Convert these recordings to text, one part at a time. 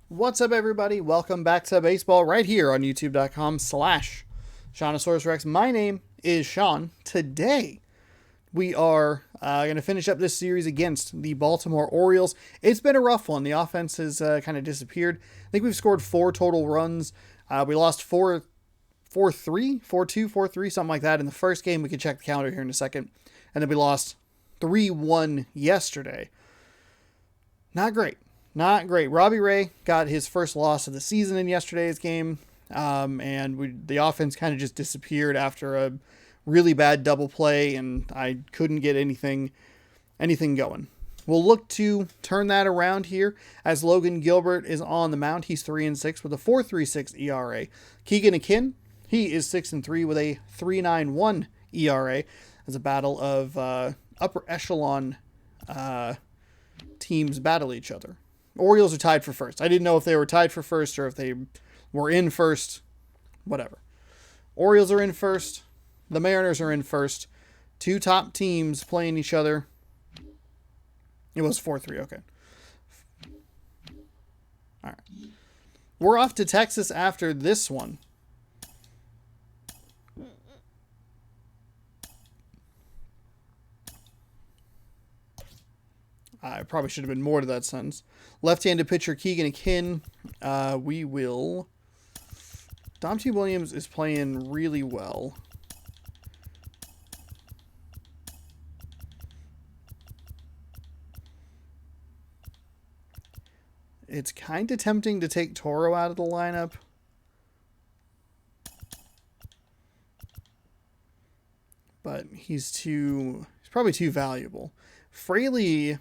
What's up, everybody? Welcome back to baseball right here on youtube.com/Shaunosaurus Rex. My name is Sean. Today, we are going to finish up this series against the Baltimore Orioles. It's been a rough one. The offense has kind of disappeared. I think we've scored 4 total runs. We lost 4-3, 4-2, 4-3, something like that in the first game. We can check the calendar here in a second. And then we lost 3-1 yesterday. Not great. Not great. Robbie Ray got his first loss of the season in yesterday's game, and the offense kind of just disappeared after a really bad double play, and I couldn't get anything going. We'll look to turn that around here as Logan Gilbert is on the mound. He's 3-6 with a 4.36 ERA. Keegan Akin, he is 6-3 with a 3.91 ERA. As a battle of upper echelon teams battle each other. Orioles are tied for first. I didn't know if they were tied for first or if they were in first. Whatever. Orioles are in first. The Mariners are in first. 2 top teams playing each other. It was 4-3. Okay. All right. We're off to Texas after this one. I probably should have been more to that sentence. Left-handed pitcher Keegan Akin. Dante Williams is playing really well. It's kind of tempting to take Toro out of the lineup. But he's probably too valuable. Fraley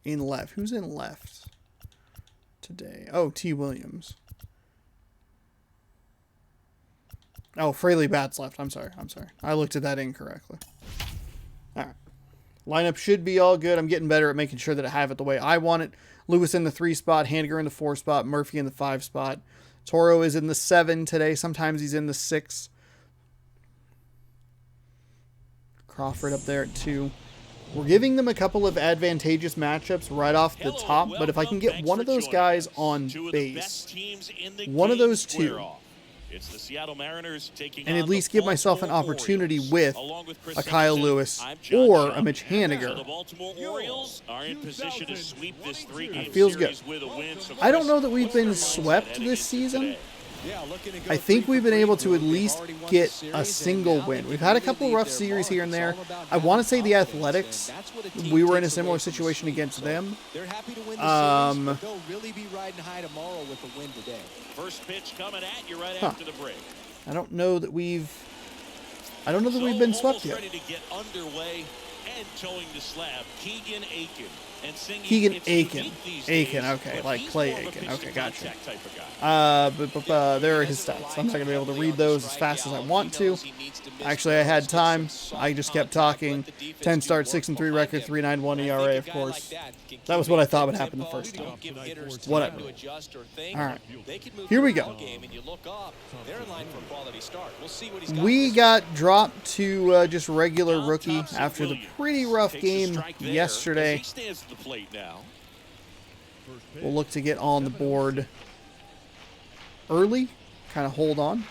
in left. Who's in left today? Oh, T. Williams. Oh, Fraley bats left. I'm sorry. I looked at that incorrectly. All right. Lineup should be all good. I'm getting better at making sure that I have it the way I want it. Lewis in the 3 spot, Haniker in the 4 spot, Murphy in the 5 spot. Toro is in the 7 today. Sometimes he's in the 6. Crawford up there at 2. We're giving them a couple of advantageous matchups right off the top, but if I can get one of those guys on base, one of those 2, and at least give myself an opportunity with a Kyle Lewis or a Mitch Haniker, that feels good. I don't know that we've been swept this season. I think we've been able to at least get a single win. We've had a couple of rough series here and there. I want to say the Athletics, we were in a similar situation against them. I don't know that we've been swept yet. Keegan Aiken, okay, like Clay Aiken, okay, gotcha. But there are his stats. I'm not going to be able to read those as fast as I want to. Actually, I had time. I just kept talking. 10 starts, 6-3 record, 3.91 ERA, of course. That was what I thought would happen the first time. Whatever. All right, here we go. We got dropped to just regular rookie after the pretty rough game yesterday. We'll look to get on the board early, kind of hold on,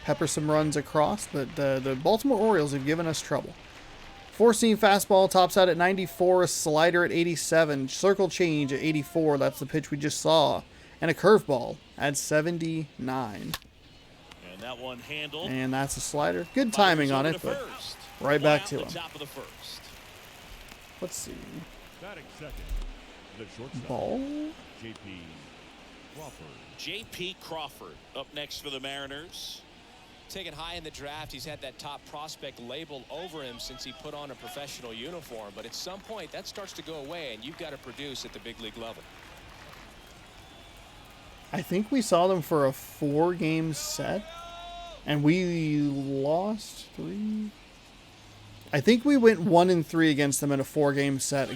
pepper some runs across, but the Baltimore Orioles have given us trouble. 4-seam fastball tops out at 94, a slider at 87, circle change at 84, that's the pitch we just saw, and a curveball at 79. And that one handled. And that's a slider. Good timing on it, but right back to him. Let's see. Ball. J.P. Crawford up next for the Mariners. Taken high in the draft, he's had that top prospect label over him since he put on a professional uniform. But at some point, that starts to go away, and you've got to produce at the big league level. I think we saw them for a 4-game set, and we lost 3. I think we went 1-3 against them in a 4-game set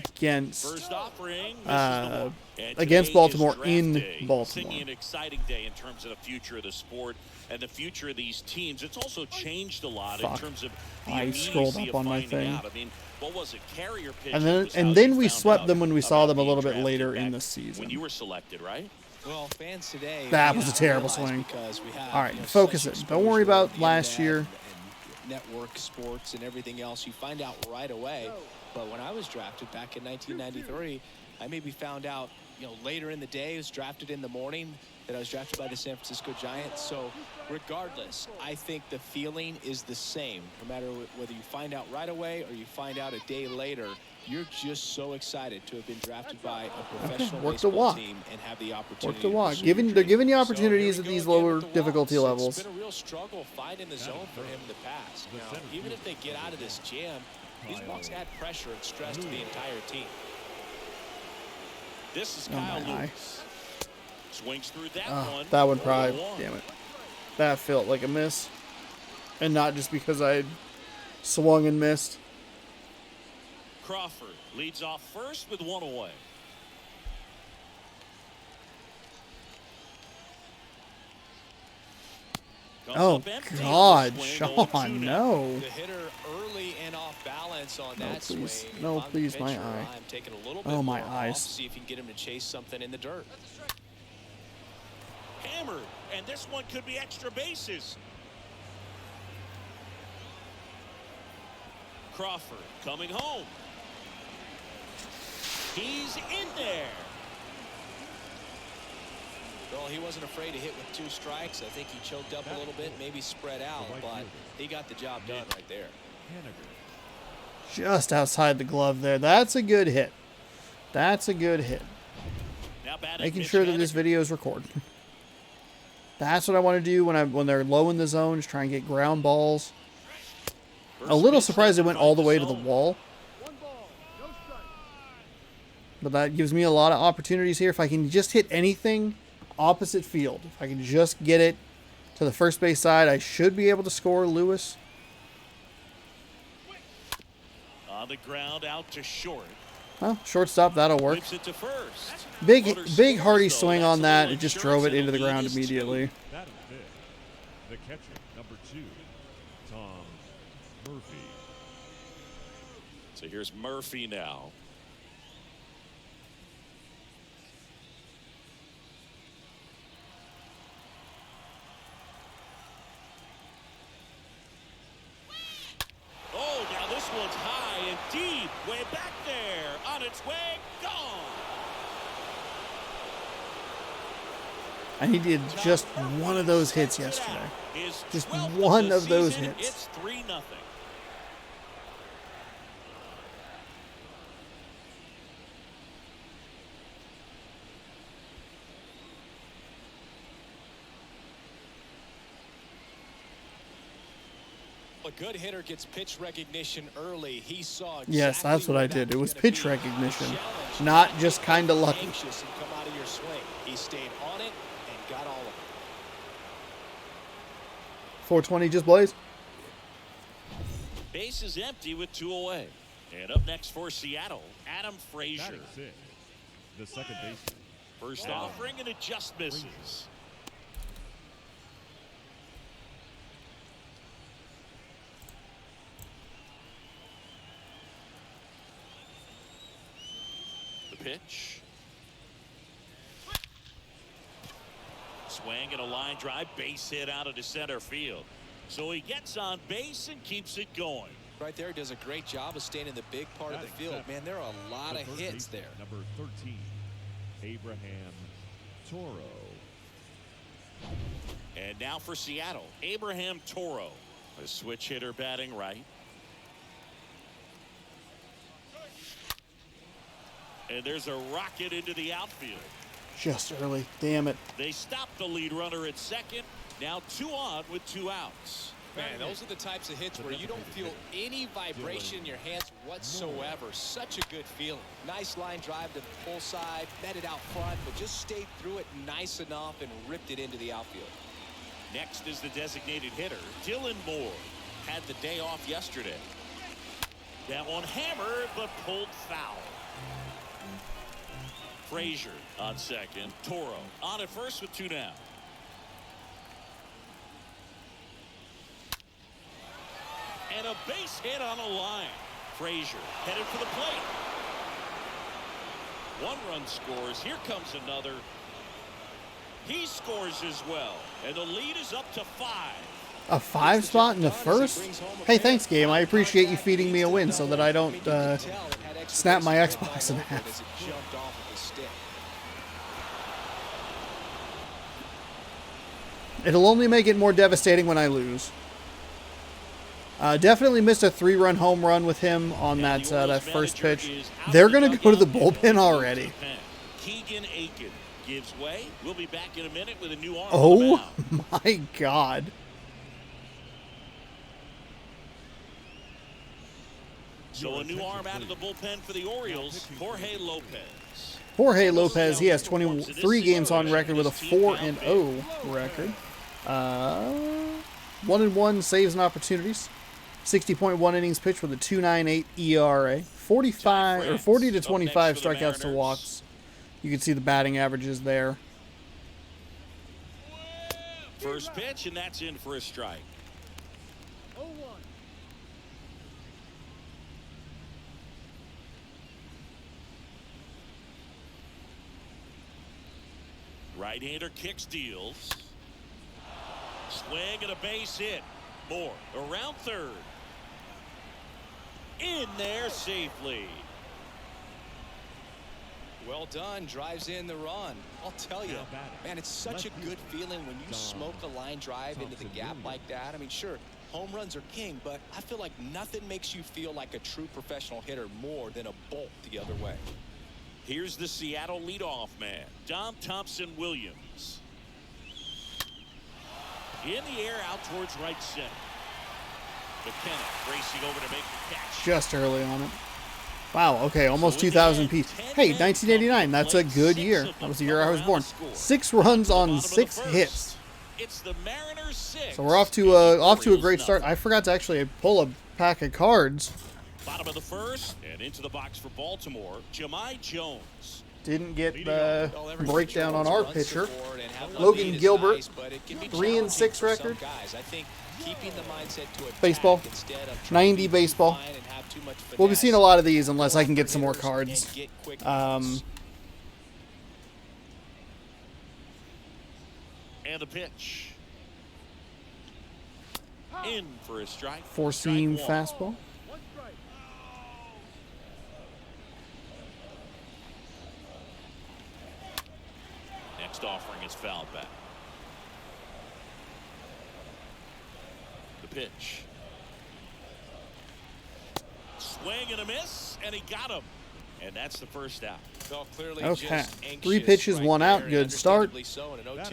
against Baltimore in Baltimore. An exciting day in terms of the future of the sport and the future of these teams. It's also changed a lot in terms of the I scrolled up on my thing. I mean, what was it? Carrier pitch. And then we swept them when we saw them a little bit later in the season. When you were selected, right? Well, fans today, That was a terrible swing. All right, focus it. Don't worry about last year. And network sports and everything else. You find out right away. But when I was drafted back in 1993, I maybe found out, later in the day. I was drafted in the morning that I was drafted by the San Francisco Giants. So regardless, I think the feeling is the same. No matter whether you find out right away or you find out a day later, you're just so excited to have been drafted by a professional baseball team and have the opportunity. They're giving you opportunities at these lower difficulty levels. It's been a real struggle finding the zone for him in the past. Now, even if they get out of this jam, these walks add pressure and stress to the entire team. This is Kyle Lewis. Swings through that one. That one probably, damn it. That felt like a miss. And not just because I swung and missed. Crawford leads off first with one away. Oh, God, Sean, no. The hitter early and off balance on that please. swing. No, please, my eye. I'm taking a little bit Oh, my more eyes. off, see if you can get him to chase something in the dirt. Hammered, and this one could be extra bases. Crawford coming home. He's in there. Well, he wasn't afraid to hit with 2 strikes. I think he choked up a little bit, maybe spread out, but he got the job done right there. Just outside the glove there. That's a good hit. That's a good hit. Making sure that this video is recorded. That's what I want to do when they're low in the zone, is try and get ground balls. A little surprised it went all the way to the wall. But that gives me a lot of opportunities here. If I can just hit anything opposite field, if I can just get it to the first base side, I should be able to score Lewis. On the ground, out to short. Well, shortstop, that'll work. It to first. Big hearty swing on that. It just drove it into the ground immediately. The catcher, number 2, Tom Murphy. So here's Murphy now. Oh, now this one's high and deep, way back there, on its way, gone. I needed just one of those hits yesterday. Just one of those hits. It's 3-0. A good hitter gets pitch recognition early. He saw exactly Yes, that's what I did. It was pitch be. recognition, not just kind of lucky. Anxious and come out of your swing. He stayed on it and got all of it. 420 just blaze. Base is empty with 2 away. And up next for Seattle, Adam Frazier. The second baseman. First offering and it just misses. The pitch. Swing and a line drive, base hit out into center field. So he gets on base and keeps it going. Right there, does a great job of staying in the big part of the field. Man, there are a lot of hits there. Number 13, Abraham Toro. And now for Seattle, Abraham Toro, a switch hitter batting right. And there's a rocket into the outfield. Just early. Damn it. They stop the lead runner at second. Now 2 on with 2 outs. Man, those are the types of hits where you don't feel any vibration in your hands whatsoever. Such a good feeling. Nice line drive to the full side, met it out front, but just stayed through it nice enough and ripped it into the outfield. Next is the designated hitter, Dylan Moore. Had the day off yesterday. That one hammered, but pulled foul. Frazier on second. Toro on at first with 2 down. And a base hit on a line. Frazier headed for the plate. 1 run scores. Here comes another. He scores as well, and the lead is up to 5. A 5 spot in the first? Hey, thanks, game. I appreciate you feeding me a win so that I don't snap my Xbox in half. It'll only make it more devastating when I lose. Definitely missed a 3-run home run with him on that first pitch. They're going to go to the bullpen already. Keegan Aiken gives way. We'll be back in a minute with a new arm. Oh my God. So a new arm out of the bullpen for the Orioles, Jorge Lopez. Jorge Lopez, he has 23 games on record with a 4-0 record. 1-1 saves and opportunities. 60.1 innings pitched with a 2.98 ERA. 40 to 25 strikeouts to walks. You can see the batting averages there. First pitch, and that's in for a strike. Right-hander kicks, deals. Swing and a base hit. Moore around third. In there safely. Well done. Drives in the run. I'll tell you, man, it's such a good feeling when you smoke a line drive into the gap like that. I mean, sure, home runs are king, but I feel like nothing makes you feel like a true professional hitter more than a bolt the other way. Here's the Seattle leadoff man, Dom Thompson-Williams. In the air, out towards right center. Mckenna racing over to make the catch. Just early on it. Wow, okay, almost 2,000 piece. Hey, 1989, that's a good year. That was the year I was born. 6 runs on 6 hits. It's the Mariners 6. So we're off to a great start. I forgot to actually pull a pack of cards. Bottom of the first, and into the box for Baltimore, Jahmai Jones. Didn't get the breakdown on our pitcher. Logan Gilbert, 3-6 record. Baseball, 90 baseball. We'll be seeing a lot of these unless I can get some more cards. And the pitch. In for a strike. Four-seam fastball. Next offering is fouled back. The pitch. Swing and a miss, and he got him. And that's the first out. Okay. 3 pitches, 1 out. Good start.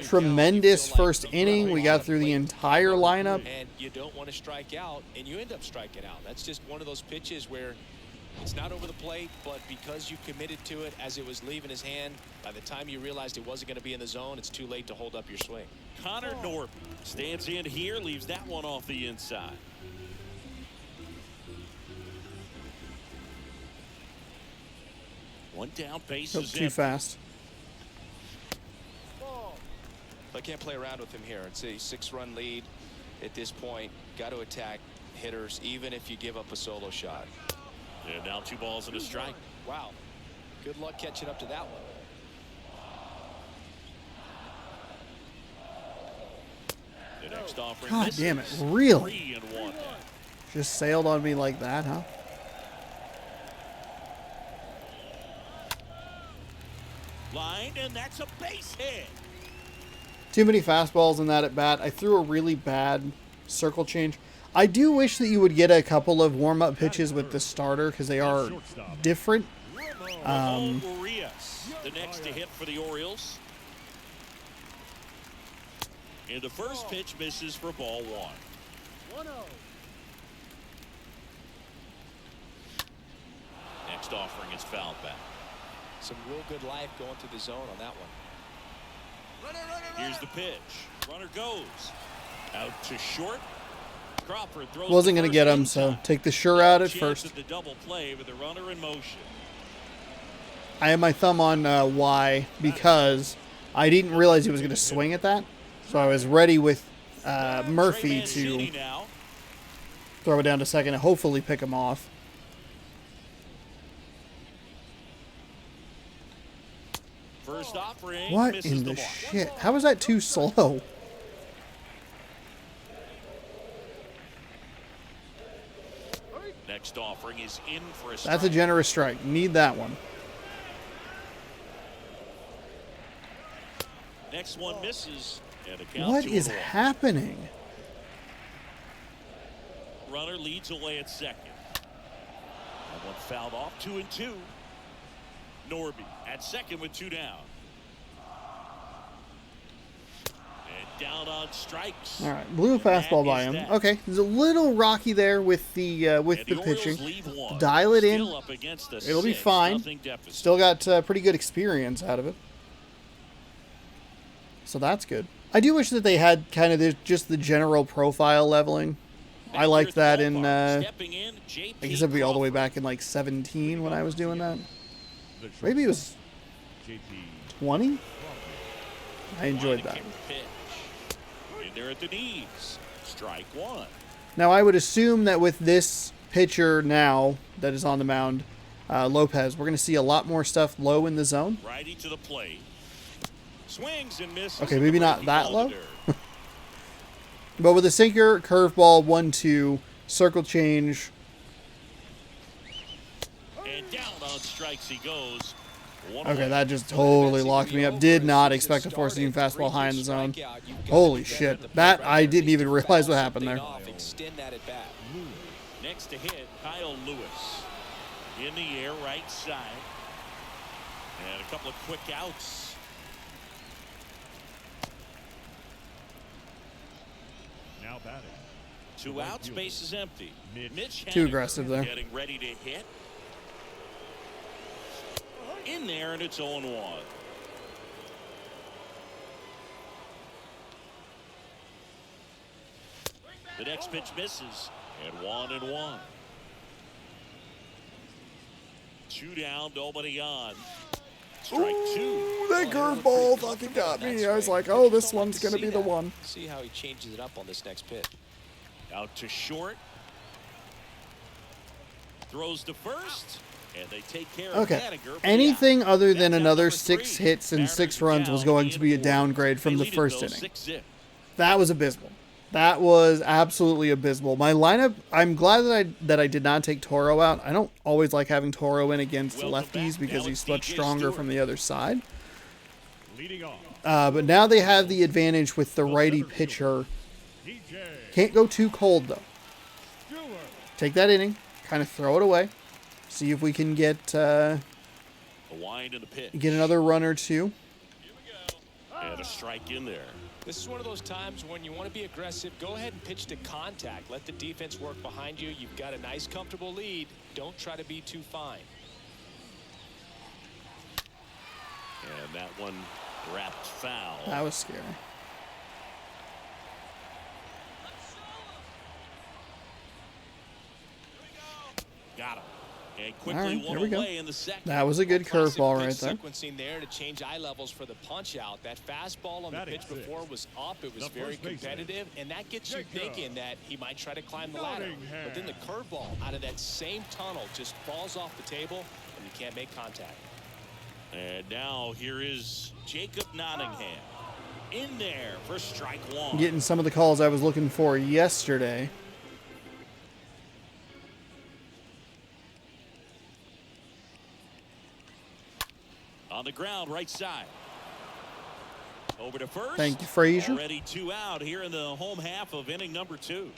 Tremendous first inning. We got through the entire lineup. And you don't want to strike out, and you end up striking out. That's just one of those pitches where it's not over the plate, but because you committed to it as it was leaving his hand, by the time you realized it wasn't going to be in the zone, it's too late to hold up your swing. Connor Norby stands in here, leaves that one off the inside. One down, base is Too fast. I can't play around with him here. It's a 6-run lead at this point. Got to attack hitters, even if you give up a solo shot. And now 2 balls and a strike. Wow. Good luck catching up to that one. The next offering. God damn it. Really? 3-1. Just sailed on me like that, huh? Line, and that's a base hit. Too many fastballs in that at bat. I threw a really bad circle change. I do wish that you would get a couple of warm-up pitches with the starter because they are different. Urias, the next to hit for the Orioles. And the first pitch misses for ball 1. Next offering is fouled back. Some real good life going to the zone on that one. Here's the pitch. Runner goes out to short. Crawford throws. Wasn't going to get him, so take the sure out at first. The double play with the runner in motion. I have my thumb on Y because I didn't realize he was going to swing at that. So I was ready with Murphy to throw it down to second and hopefully pick him off. First offering What misses in the the mark. shit? How is that too slow? Next offering is in for a strike. That's a generous strike. Need that one. Next one misses. And a count What is 2-1. happening? Runner leads away at second. That one fouled off. 2-2. Norby at second with 2 down. And down on strikes. All right, blew a And fastball that by is him. that. Okay, it's a little rocky there with the And pitching. Orioles leave one. Dial it in. Still up against a It'll be fine. 6-0 deficit. Still got pretty good experience out of it. So that's good. I do wish that they had kind of just the general profile leveling. I liked that in, Stepping in, JP I guess it'd be all the way Crawford. back in like 17 when I was doing that. The Maybe it was JP 20? I enjoyed that. Line to kick pitch. In there at the knees. Strike one. Now, I would assume that with this pitcher now that is on the mound, Lopez, we're going to see a lot more stuff low in the zone. Righty to the plate. Swings and misses. Okay, maybe not Breaking that ball low. to dirt. But with a sinker, curveball, 1-2, circle change. And down on strikes he goes. One Okay, away. that just totally locked me up. Did not expect a four-seam fastball high in the zone. Holy shit. That, I didn't even realize what happened there. Extend that at bat. Next to hit, Kyle Lewis. In the air, right side. And a couple of quick outs. now batting. 2 outs, base is empty. Mitch Too Haniker aggressive there. Getting ready to hit. In there, and it's 0-1. The next pitch misses, and 1-1. 2 down, nobody on. Strike 2. That curveball fucking got me. I was like, oh, this one's going to be the one. See how he changes it up on this next pitch. Out to short. Throws to first, and they take care of Okay. Haniker for the Anything out. other than That's out another number 6 3. hits and Mariners 6 are runs was down going to be a 8-4. downgrade from They the lead it, first though, inning. 6-zip. That was abysmal. That was absolutely abysmal. My lineup, I'm glad that I did not take Toro out. I don't always like having Toro in against Welcome lefties back. because Now he's it's much DJ stronger Stewart. from the other side. Leading off, But now they have the advantage with the righty pitcher. DJ Can't go too cold, though. Stewart. Take that inning, kind of throw it away. See if we can get A wind and a pitch. another run or two. And a strike in there. This is one of those times when you want to be aggressive. Go ahead and pitch to contact. Let the defense work behind you. You've got a nice, comfortable lead. Don't try to be too fine. And that one wrapped foul. That was scary. Got him. And All quickly right, one here we go. away in the second. That was a good Classic curveball pitch right there. Sequencing there to change eye levels for the punch out. That fastball on the Batting pitch sixth. before was up. It was The very first baseman, competitive, and that gets you Jacob thinking that he might try to climb the ladder. But then the curveball out of that same tunnel just falls off the table, and you can't make contact. And now here is Jacob Nottingham. In there for strike one. Getting some of the calls I was looking for yesterday. On the ground, right side. Over to first. Thank you, Frazier. Already 2 out here in the home half of inning number 2.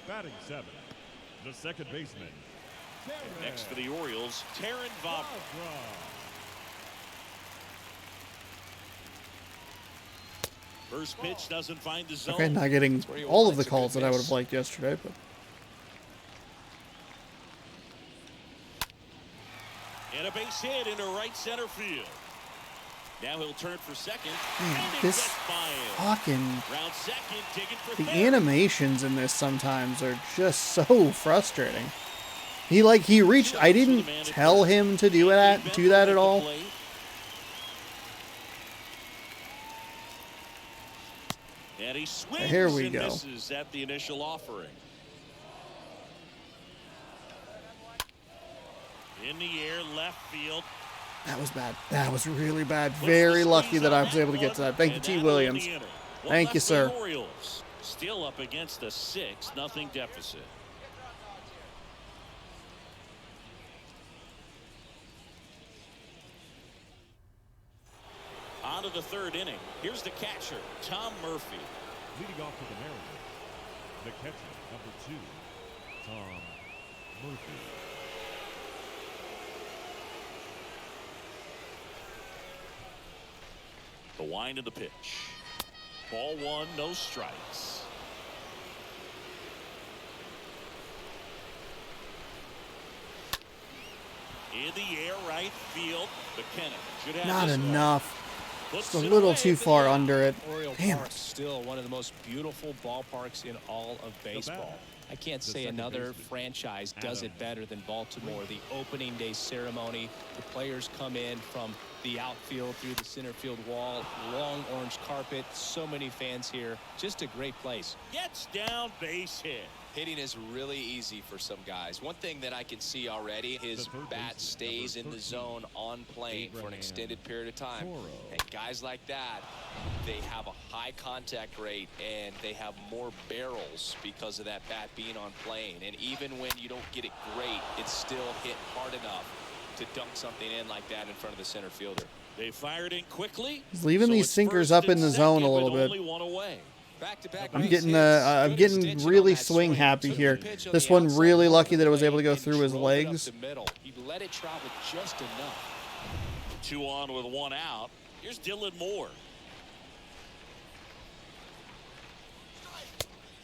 Batting 7, the second baseman. Next for the Orioles, Taron Vavra. First pitch doesn't find the zone. Okay, not getting where you all want of the it to calls be that I would mixed. have liked yesterday, but And a base hit into right center field. Now he'll turn for second. man, and it this gets by him. fucking Round second, digging for the third. animations in this sometimes are just so frustrating. He reached. I didn't tell him to do that at all. And he swings Here we and go. misses at the initial offering. In the air, left field. That was bad. That was really bad. Very lucky that I was able to get to that. Thank you, T. Williams. Thank you, sir. Orioles still up against a 6-0 deficit. On to the third inning. Here's the catcher, Tom Murphy. Leading off for the Mariners, the catcher, number 2, Tom Murphy. The wind of the pitch. Ball 1, no strikes. In the air, right field. Mckenna should have Not this one. enough. Puts Just a it little away too for far the out. under it. Oriole Damn Park's it. still one of the most beautiful ballparks in all of baseball. I can't the say second another baseman, franchise does it better than Baltimore. The opening day ceremony, the players come in from the outfield through the center field wall, long orange carpet, so many fans here. Just a great place. Gets down, base hit. Hitting is really easy for some guys. One thing that I can see already, his The third bat baseman, stays in number the 13, zone on plane for an Abraham extended period of time. Toro. And guys like that, they have a high contact rate and they have more barrels because of that bat being on plane. And even when you don't get it great, it's still hit hard enough to dunk something in like that in front of the center fielder. They fired in quickly. He's leaving so these it's sinkers first up in and the zone a second little with bit. only one away. Back-to-back I'm base getting hits. I'm Good getting extension really on that swing happy Took the here. pitch on This the one outside really corner lucky of that it the was able to go plate through and his drove it up legs. the middle. He let it travel just enough. 2 on with 1 out. Here's Dylan Moore.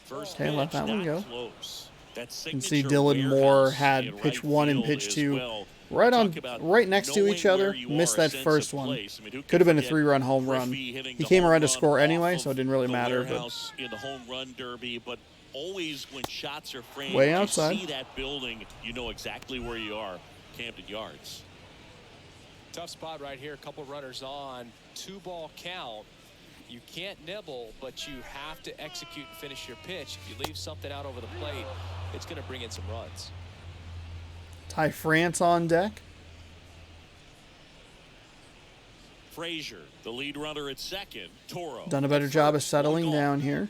First Okay, let pitch, that one not go. Close. That You can see signature Dylan Moore warehouse had in pitch right 1 and field pitch as 2 well. right next to each other. Missed that first one. Could have been a 3-run home run. He came around to score anyway, so it didn't really matter. But In the home run derby, but always when shots are framed, Way you outside. see that building, you know exactly where you are. Camden Yards. Tough spot right here. A couple runners on. 2-ball count. You can't nibble, but you have to execute and finish your pitch. If you leave something out over the plate, it's going to bring in some runs. Ty France on deck. Frazier, the lead runner at second. Toro. Done a better job of settling down here.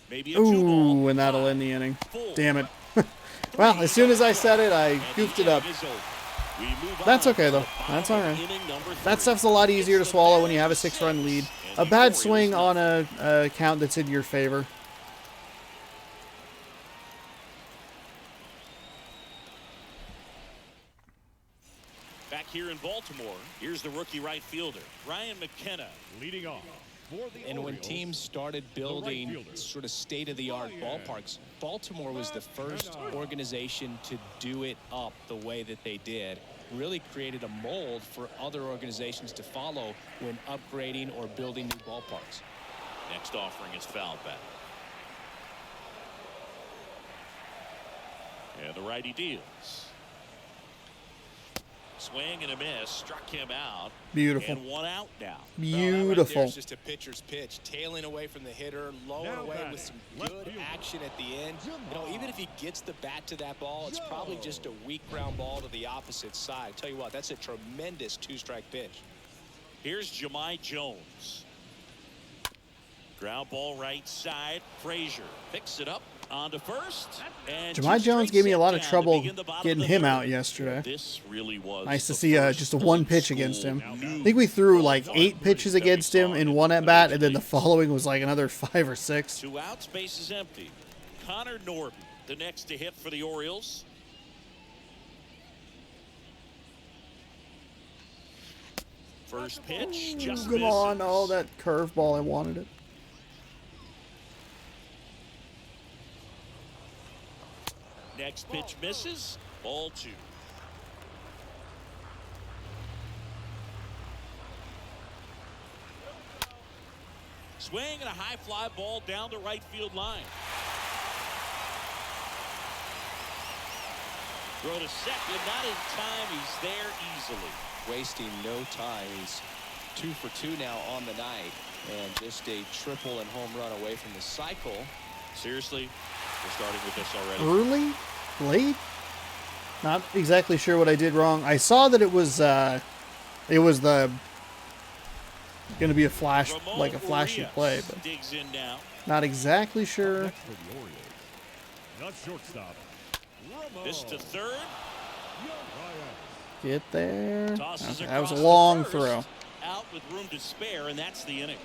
Maybe a 2-ball. Ooh, and that'll end the inning. 4. Damn it. Well, as soon as I said it, I goofed it up. That's okay, though. That's all right. That stuff's a lot easier to swallow when you have a 6-run lead. A bad swing on a count that's in your favor. Back here in Baltimore, here's the rookie right fielder, Ryan Mckenna. Leading off for the And when Orioles, teams started building fielder. sort of state-of-the-art ballparks, Baltimore was the first organization to do it up the way that they did. Really created a mold for other organizations to follow when upgrading or building new ballparks. Next offering is fouled back. And the righty deals. Swing and a miss, struck him out. Beautiful. And 1 out now. Beautiful. It's just a pitcher's pitch, tailing away from the hitter, lowering Now away batting, with some left good fielder. action at the end. You know, even if he gets the bat to that ball, it's probably just a weak ground ball to the opposite side. Tell you what, that's a tremendous 2-strike pitch. Here's Jahmai Jones. Ground ball right side. Frazier picks it up onto first. And Jahmai 2 Jones straight gave me a set lot of down to trouble begin the bottom getting of the him third. out yesterday. This really was Nice to the see first just a 1 pitch old against him. school I new think we threw like ball 8 club pitches that we against saw him in one at bat, and then the following was like another 5 or 6. 2 outs, base is empty. Connor Norby, the next to hit for the Orioles. First pitch, just Come on, misses. oh, that curveball, I wanted it. Next pitch misses. Ball 2. Swing and a high fly ball down the right field line. Throw to second, not in time. He's there easily. Wasting no time. He's 2 for 2 now on the night, and just a triple and home run away from the cycle. Seriously, we're starting with this already. Early? Late? Not exactly sure what I did wrong. I saw that it was the going to be a flash, like a flashy play, but digs in now. not exactly sure. Next for the Orioles, not shortstop. This to third. Get there. Tosses Okay, that was a across long the throw. first. Out with room to spare, and that's the inning.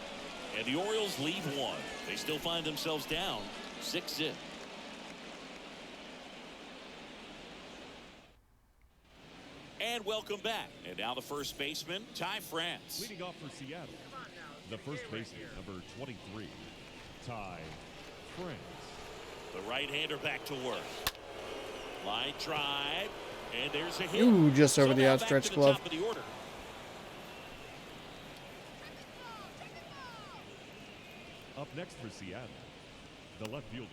And the Orioles leave one. They still find themselves down 6-0. And welcome back. And now the first baseman, Ty France. Leading off for Seattle, the first baseman, number 23, Ty France. The right-hander back to work. Line drive, and there's a hit. Ooh, just over So the now outstretched back to the glove. top of the order. Up next for Seattle, the left fielder.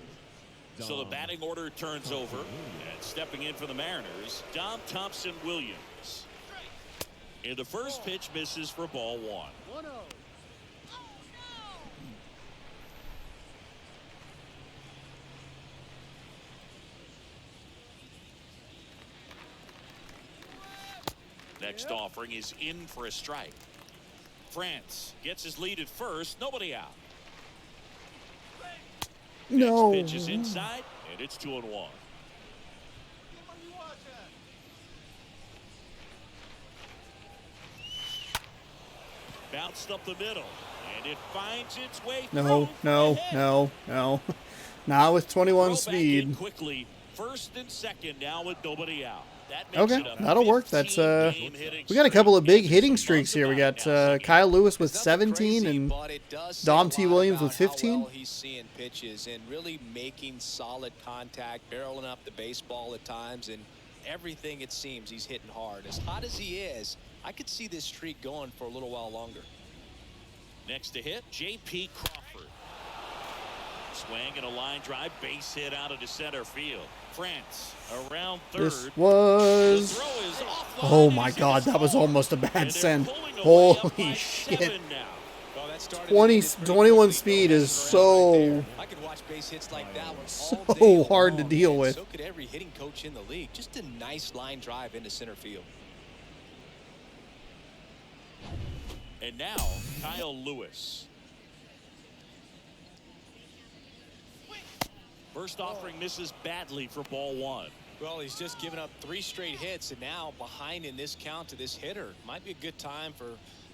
So the batting order turns over, and stepping in for the Mariners, Dom Thompson-Williams. And the first pitch misses for ball one. Next offering is in for a strike. France gets his lead at first, nobody out. No. Next pitch is inside, and it's 2-1. Bounced up the middle, and it finds its way No, through no, ahead. no. Not with 21 Throw back speed. in quickly, first and second now with nobody out. That makes Okay, it a that'll work. That's 15-game hitting we got a couple of streak. big hitting It's streaks here. We got month now. Kyle Lewis with It's nothing 17 crazy, and but it does say Dom a T. lot Williams with about how 15. well he's seeing pitches and really making solid contact, barreling up the baseball at times, and everything it seems he's hitting hard. As hot as he is, I could see this streak going for a little while longer. Next to hit, J.P. Crawford. Swing and a line drive, base hit out into center field. France around third. This The was... throw is off the Oh line, my it's in God, the that was score. almost a bad And they're send. pulling away up Holy by shit. 7 now. Well, that started 20, to get pretty 21 quickly. speed Go is messing around right there. so... I could watch base hits like that one all So day hard to long, deal and with. So could every hitting coach in the league. Just a nice line drive into center field. And now, Kyle Lewis. First offering misses badly for ball one. Well, he's just given up 3 straight hits, and now behind in this count to this hitter. Might be a good time for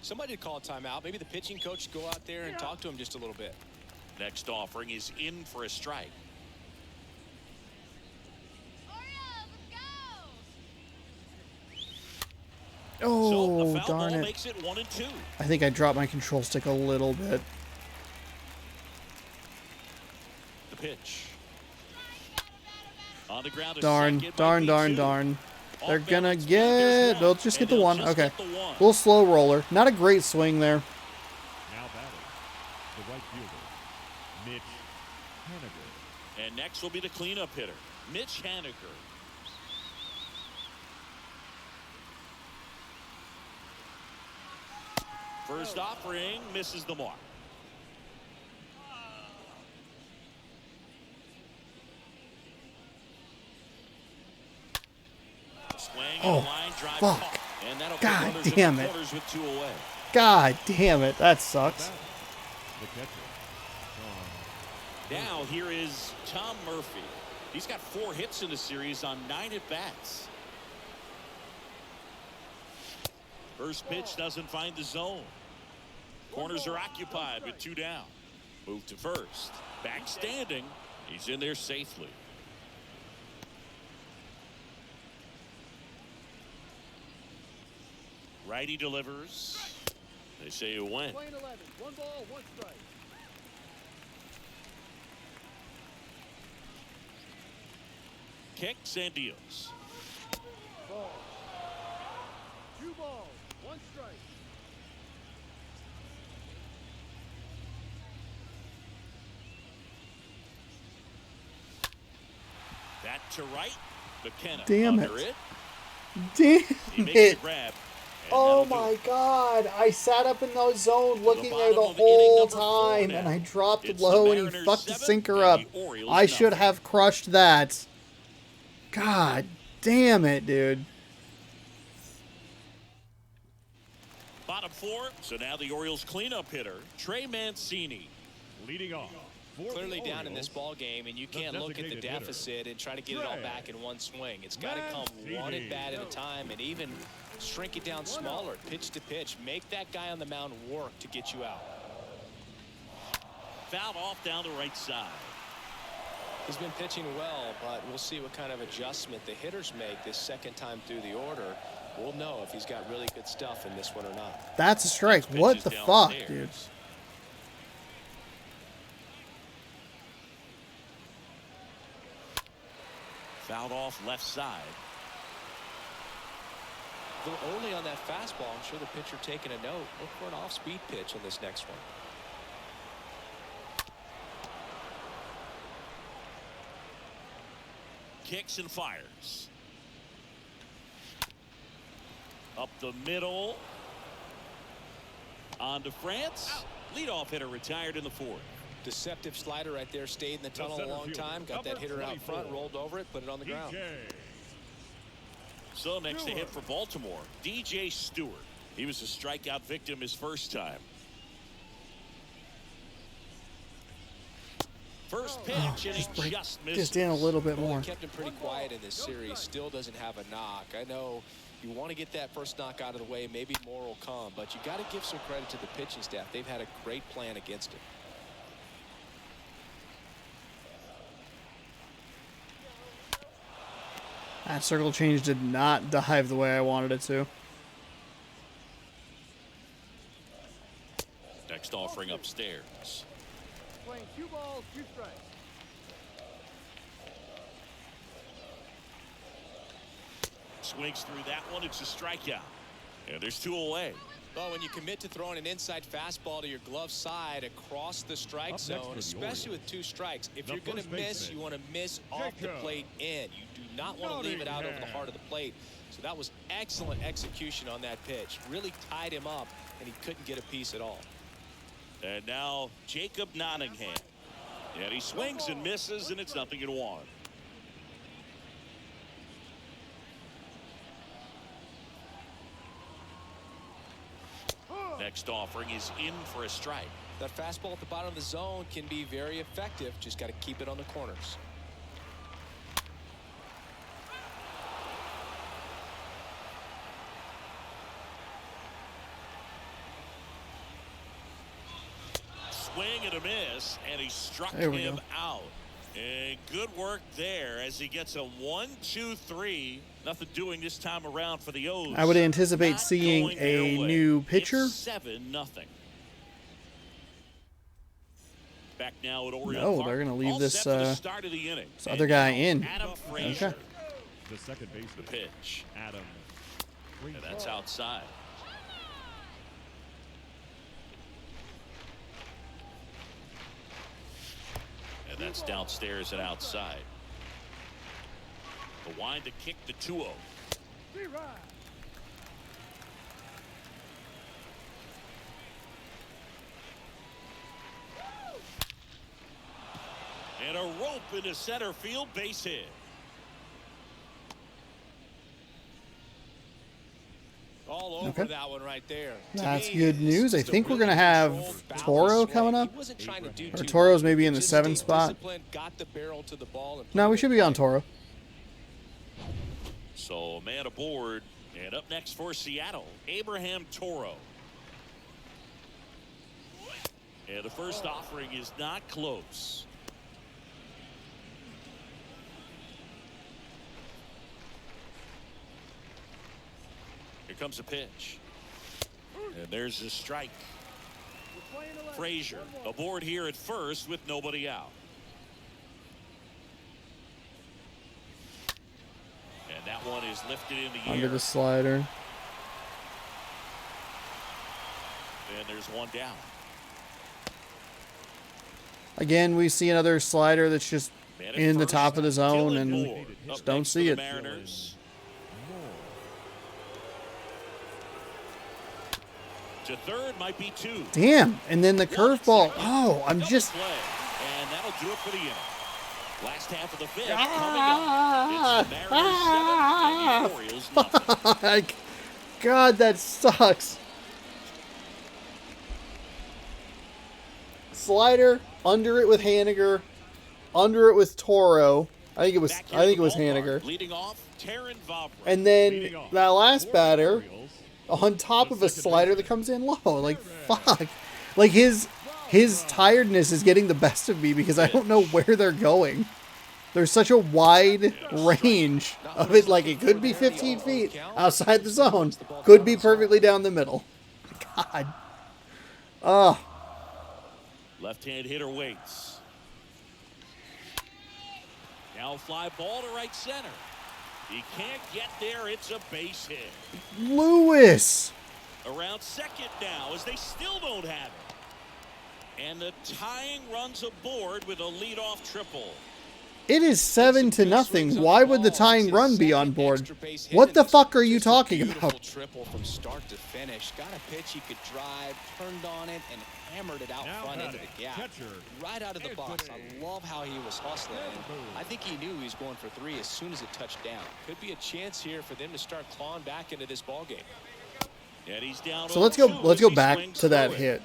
somebody to call a timeout. Maybe the pitching coach go out there and talk to him just a little bit. Next offering is in for a strike. So a Oh, foul darn ball it. makes it 1-2. I think I dropped my control stick a little bit. The pitch. On the ground, Darn, darn. They're gonna get... They'll just get the one. Okay. One. Little slow roller. Not a great swing there. Now batting, the right fielder, Mitch Haniker. And next will be the cleanup hitter, Mitch Haniker. First offering misses the mark. Swing and a Oh, line drive fuck. caught. And that'll put God runners at the damn it. corners with 2 away. God damn it. That sucks. The catcher, Now here is Tom Murphy. He's got 4 hits in the series on 9 at-bats. First pitch doesn't find the zone. Corners are occupied with 2 down. Move to first. Back standing. He's in there safely. Righty delivers. They say it went. Playing 11. 1 ball, 1 strike. Kicks and deals. Ball. 2 balls, 1 strike. That to right. Mckenna Damn under it. it. Damn He makes it. the grab. and Oh that'll do my it. God. I sat up in the zone looking there the bottom of inning whole number 4 time now. and I dropped It's low the and he Mariners fucked the 7 sinker and up. the Orioles I should nothing. have crushed that. God Damn it, dude. Bottom 4. So now the Orioles cleanup hitter, Trey Mancini. Leading off. for Clearly the down in this Orioles, ball game, and you can't look at the designated hitter, deficit and try to get it all back in one swing. It's got to come one at bat at a time, and even shrink it down smaller, pitch to pitch. Make that guy on the mound work to get you out. Fouled off down the right side. He's been pitching well, but we'll see what kind of adjustment the hitters make this second time through the order. We'll know if he's got really good stuff in this one or not. That's a strike. What the fuck, dude? Fouled off left side. A little early on that fastball. I'm sure the pitcher taking a note. Look for an off-speed pitch on this next one. Kicks and fires. Up the middle. On to France. Leadoff hitter retired in the 4th. Deceptive slider right there. Stayed in the tunnel a long time. Got that hitter out front. Rolled over it. Put it on the ground. So next to hit for Baltimore, DJ Stewart. He was a strikeout victim his first time. First pitch, and he just missed. Just in a little bit more. Kept him pretty quiet in this series. Still doesn't have a knock. I know you want to get that first knock out of the way. Maybe more will come, but you got to give some credit to the pitching staff. They've had a great plan against him. That circle change did not dive the way I wanted it to. Next offering upstairs. Playing 2 balls, 2 strikes. Swings through that one. It's a strikeout. And there's 2 away. Well, when you commit to throwing an inside fastball to your glove side across the strike zone, especially with 2 strikes, if you're going to miss, you want to miss off the plate in. You do not want to leave it out over the heart of the plate. So that was excellent execution on that pitch. Really tied him up, and he couldn't get a piece at all. And now Jacob Nottingham. And he swings and misses, and it's 0-1. Next offering is in for a strike. That fastball at the bottom of the zone can be very effective. Just got to keep it on the corners. Swing and a miss, and he struck There we him go. out. And good work there as he gets a 1-2-3. Nothing doing this time around for the O's. I would anticipate Not seeing going a their way. new pitcher. It's 7-0. Back now at Oriole No, Park. they're gonna leave All this, set for the start of the inning. this other guy in. Adam Frazier. Okay. The second The baseman, pitch. Adam And Frazier. that's outside. And that's downstairs and outside. The wind to kick the 2-0. D-Ride. And a rope into center field, base hit. All over that one right there. To That's me, good news. I it's a think we're really going to have controlled, balanced Toro swing. coming up. He wasn't trying to do Or too Toro's much. maybe in the Just 7th stayed spot. disciplined, got the barrel to the ball. And No, put we it should in be on play. Toro. So a man aboard. And up next for Seattle, Abraham Toro. And the first offering is not close. Here comes a pitch. And there's a strike. We're playing 11. Frazier 1-1. aboard here at first with nobody out. And that one is lifted in the Under air. the slider. And there's one down. Again, we see another slider that's just Man at in the first, top of the zone Dylan and Moore. just Up don't next see for it. the Mariners. To third might be 2. Damn. And then the curveball. Oh, I'm just... Play, and that'll do it for the inning. Last half of the fifth coming up. It's the Mariners 7 and the Orioles nothing. God, that sucks. Slider, under it with Haniker, under it with Toro. I think it was Haniker. Leading off, Taron Vavra. And then that last batter on top of a slider that comes in low. Like, fuck. Like, his tiredness is getting the best of me because I don't know where they're going. There's such a wide range of it. Like, it could be 15 feet outside the zone. Could be perfectly down the middle. God. Oh. Left-hand hitter waits. Now fly ball to right center. He can't get there. It's a base hit. Lewis. Around second now as they still don't have it. And the tying runs aboard with a leadoff triple. It is 7-0. Why would the tying run be on board? What the fuck are you talking about? Triple from start to finish. Got a pitch he could drive, turned on it, and hammered it out front into the gap. Right out of the box. I love how he was hustling. And I think he knew he was going for 3 as soon as it touched down. Could be a chance here for them to start clawing back into this ballgame. So let's go back to that hit.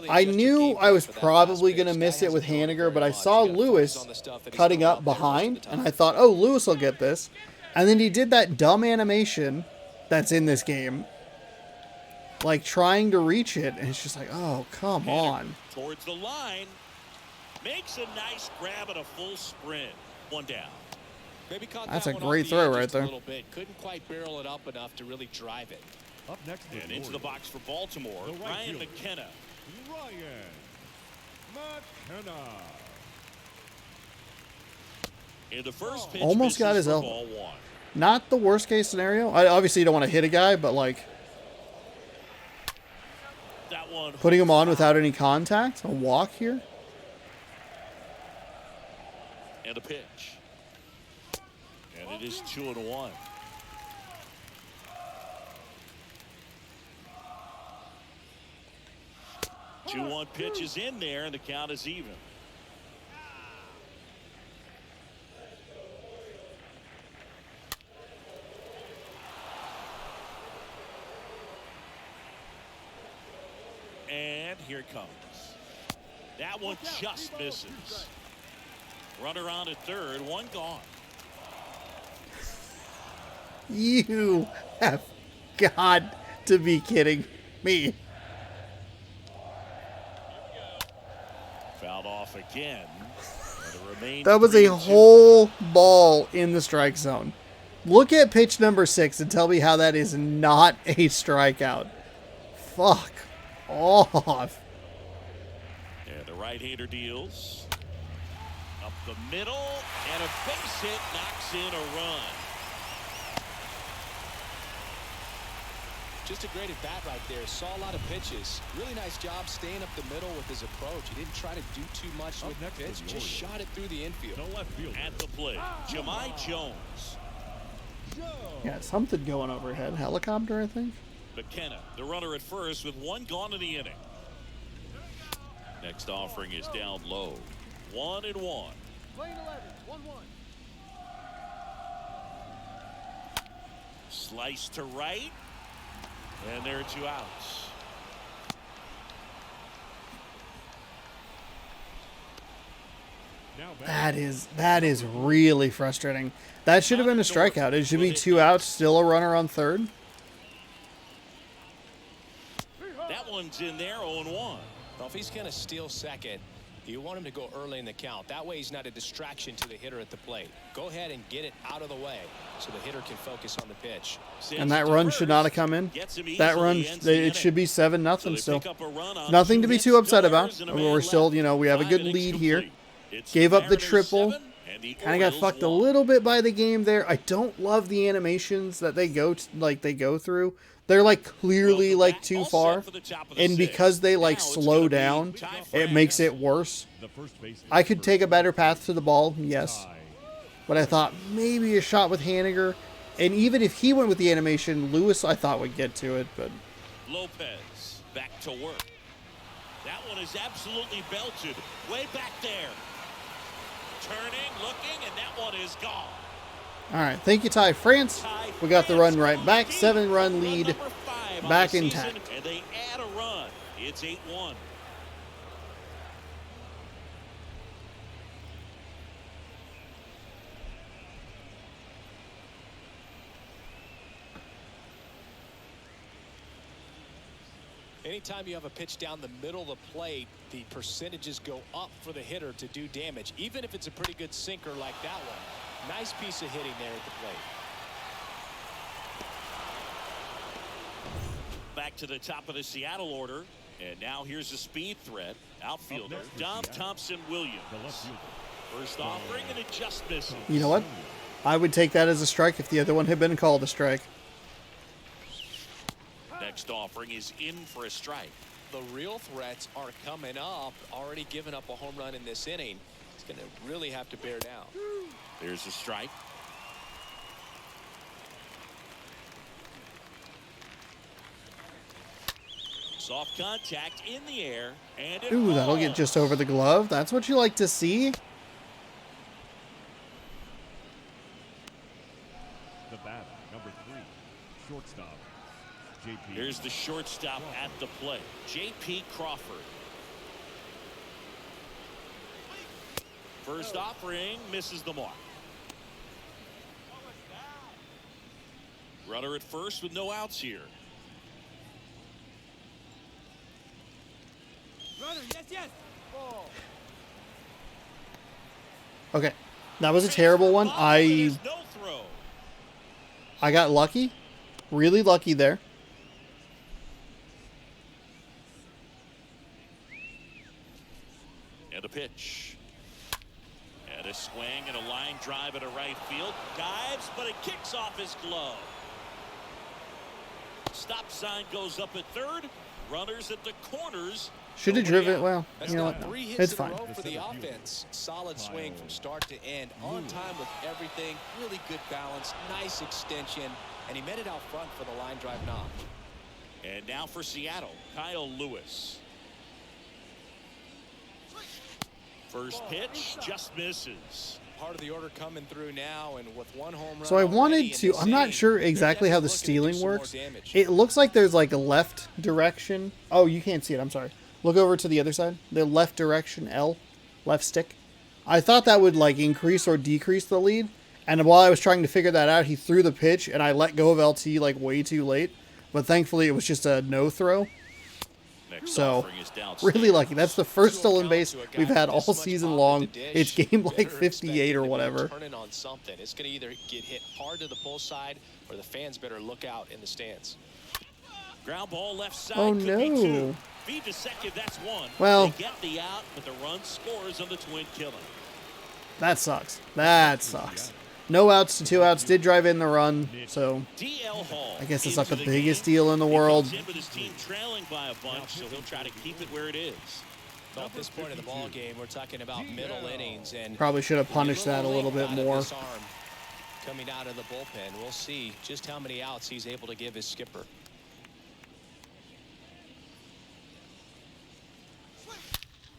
I knew I was probably going to miss it with Haniker, but I saw Lewis cutting up behind, and I thought, oh, Lewis will get this. And then he did that dumb animation that's in this game, like trying to reach it, and it's just like, oh, come on. Towards the line, makes a nice grab at a full sprint. One down. That's a great throw right there. Couldn't quite barrel it up enough to really drive it. Up next and into the box for Baltimore, Ryan Mckenna. Ryan Mckenna. In the first pitch, almost got his elbow. Not the worst case scenario. I obviously don't want to hit a guy, but like that one putting him on without any contact, a walk here. And a pitch. And it is 2-1. 2-1 pitch is in there, and the count is even. And here it comes. That one just misses. Runner on at third, one gone. You have got to be kidding me. Fouled off again. That was a whole ball in the strike zone. Look at pitch number 6 and tell me how that is not a strikeout. Fuck off. And the right-hander deals. Up the middle, and a base hit knocks in a run. Just a great at bat right there. Saw a lot of pitches. Really nice job staying up the middle with his approach. He didn't try to do too much with the pitch. Just shot it through the infield. No left field. At the plate, Jahmai Jones. Yeah, something going overhead. Helicopter, I think. Mckenna, the runner at first with one gone in the inning. Next offering is down low. 1-1. Playing 11, 1-1. Slice to right. And there are 2 outs. That is really frustrating. That should have been a strikeout. It should be 2 outs, still a runner on third. That one's in there, 0-1. Well, if he's going to steal second, you want him to go early in the count. That way he's not a distraction to the hitter at the plate. Go ahead and get it out of the way so the hitter can focus on the pitch. And that run should not have come in. That run, it should be 7-0 still. Nothing to be too upset about. We're still, you know, we have a good lead here. Gave up the triple. Kind of got fucked a little bit by the game there. I don't love the animations that they go through. They're like clearly like too far, and because they like slow down, it makes it worse. I could take a better path to the ball, yes, but I thought maybe a shot with Haniker, and even if he went with the animation, Lewis I thought would get to it, but Lopez back to work. That one is absolutely belted way back there. Turning, looking, and that one is gone. All right, thank you, Ty France. We got the run right back. 7-run lead back intact. And they add a run. It's 8-1. Anytime you have a pitch down the middle of the plate, the percentages go up for the hitter to do damage, even if it's a pretty good sinker like that one. Nice piece of hitting there at the plate. Back to the top of the Seattle order. And now here's a speed threat. Outfielder Dom Thompson-Williams. First offering, and it just misses. You know what? I would take that as a strike if the other one had been called a strike. Next offering is in for a strike. The real threats are coming up. Already given up a home run in this inning. He's going to really have to bear down. There's a strike. Soft contact in the air, and it Ooh, that'll get falls. just over the glove. That's what you like to see. The batter, number 3, shortstop, JP. Here's the shortstop at the plate, J.P. Crawford. First offering misses the mark. Runner at first with no outs here. Runner, yes, yes. Ball. Okay, that was a terrible one. There's no throw. I got lucky, really lucky there. And a pitch. And a swing and a line drive at a right field. Dives, but it kicks off his glove. Stop sign goes up at third. Runners at the corners. Should have driven it. Well, That's you know now what? No, 3 hits it's in fine. a row for the offense. Solid swing from start to end. On time with everything. Really good balance. Nice extension. And he met it out front for the line drive knock. And now for Seattle, Kyle Lewis. First pitch just misses. Part of the order coming through now, and with one home run. So I already wanted in to, this I'm not inning, sure they're exactly how the definitely looking to do stealing some more works. damage. It looks like there's like a left direction. Oh, you can't see it. I'm sorry. Look over to the other side. The left direction, L, left stick. I thought that would like increase or decrease the lead. And while I was trying to figure that out, he threw the pitch and I let go of LT like way too late. But thankfully it was just a no throw. Next So, offering is downstairs. really lucky. That's the first stolen base we've had all season long. It's game like 58 or whatever. Turning on something. It's going to either get hit hard to the pull side, or the fans better look out in the stands. Ground ball left side. Oh, could no. be 2. Feed to second, that's 1. Well- They get the out, but the run scores on the twin killing. That sucks. That sucks. No outs to 2 outs. Did drive in the run. So DL Hall. I guess it's not the into biggest game. deal in the He world. comes in with his team trailing by a bunch, so he'll try to keep it where it is. Well, at this point in the ball game, we're talking about middle innings, and Probably should have punished that a little bit more. This arm coming out of the bullpen. We'll see just how many outs he's able to give his skipper.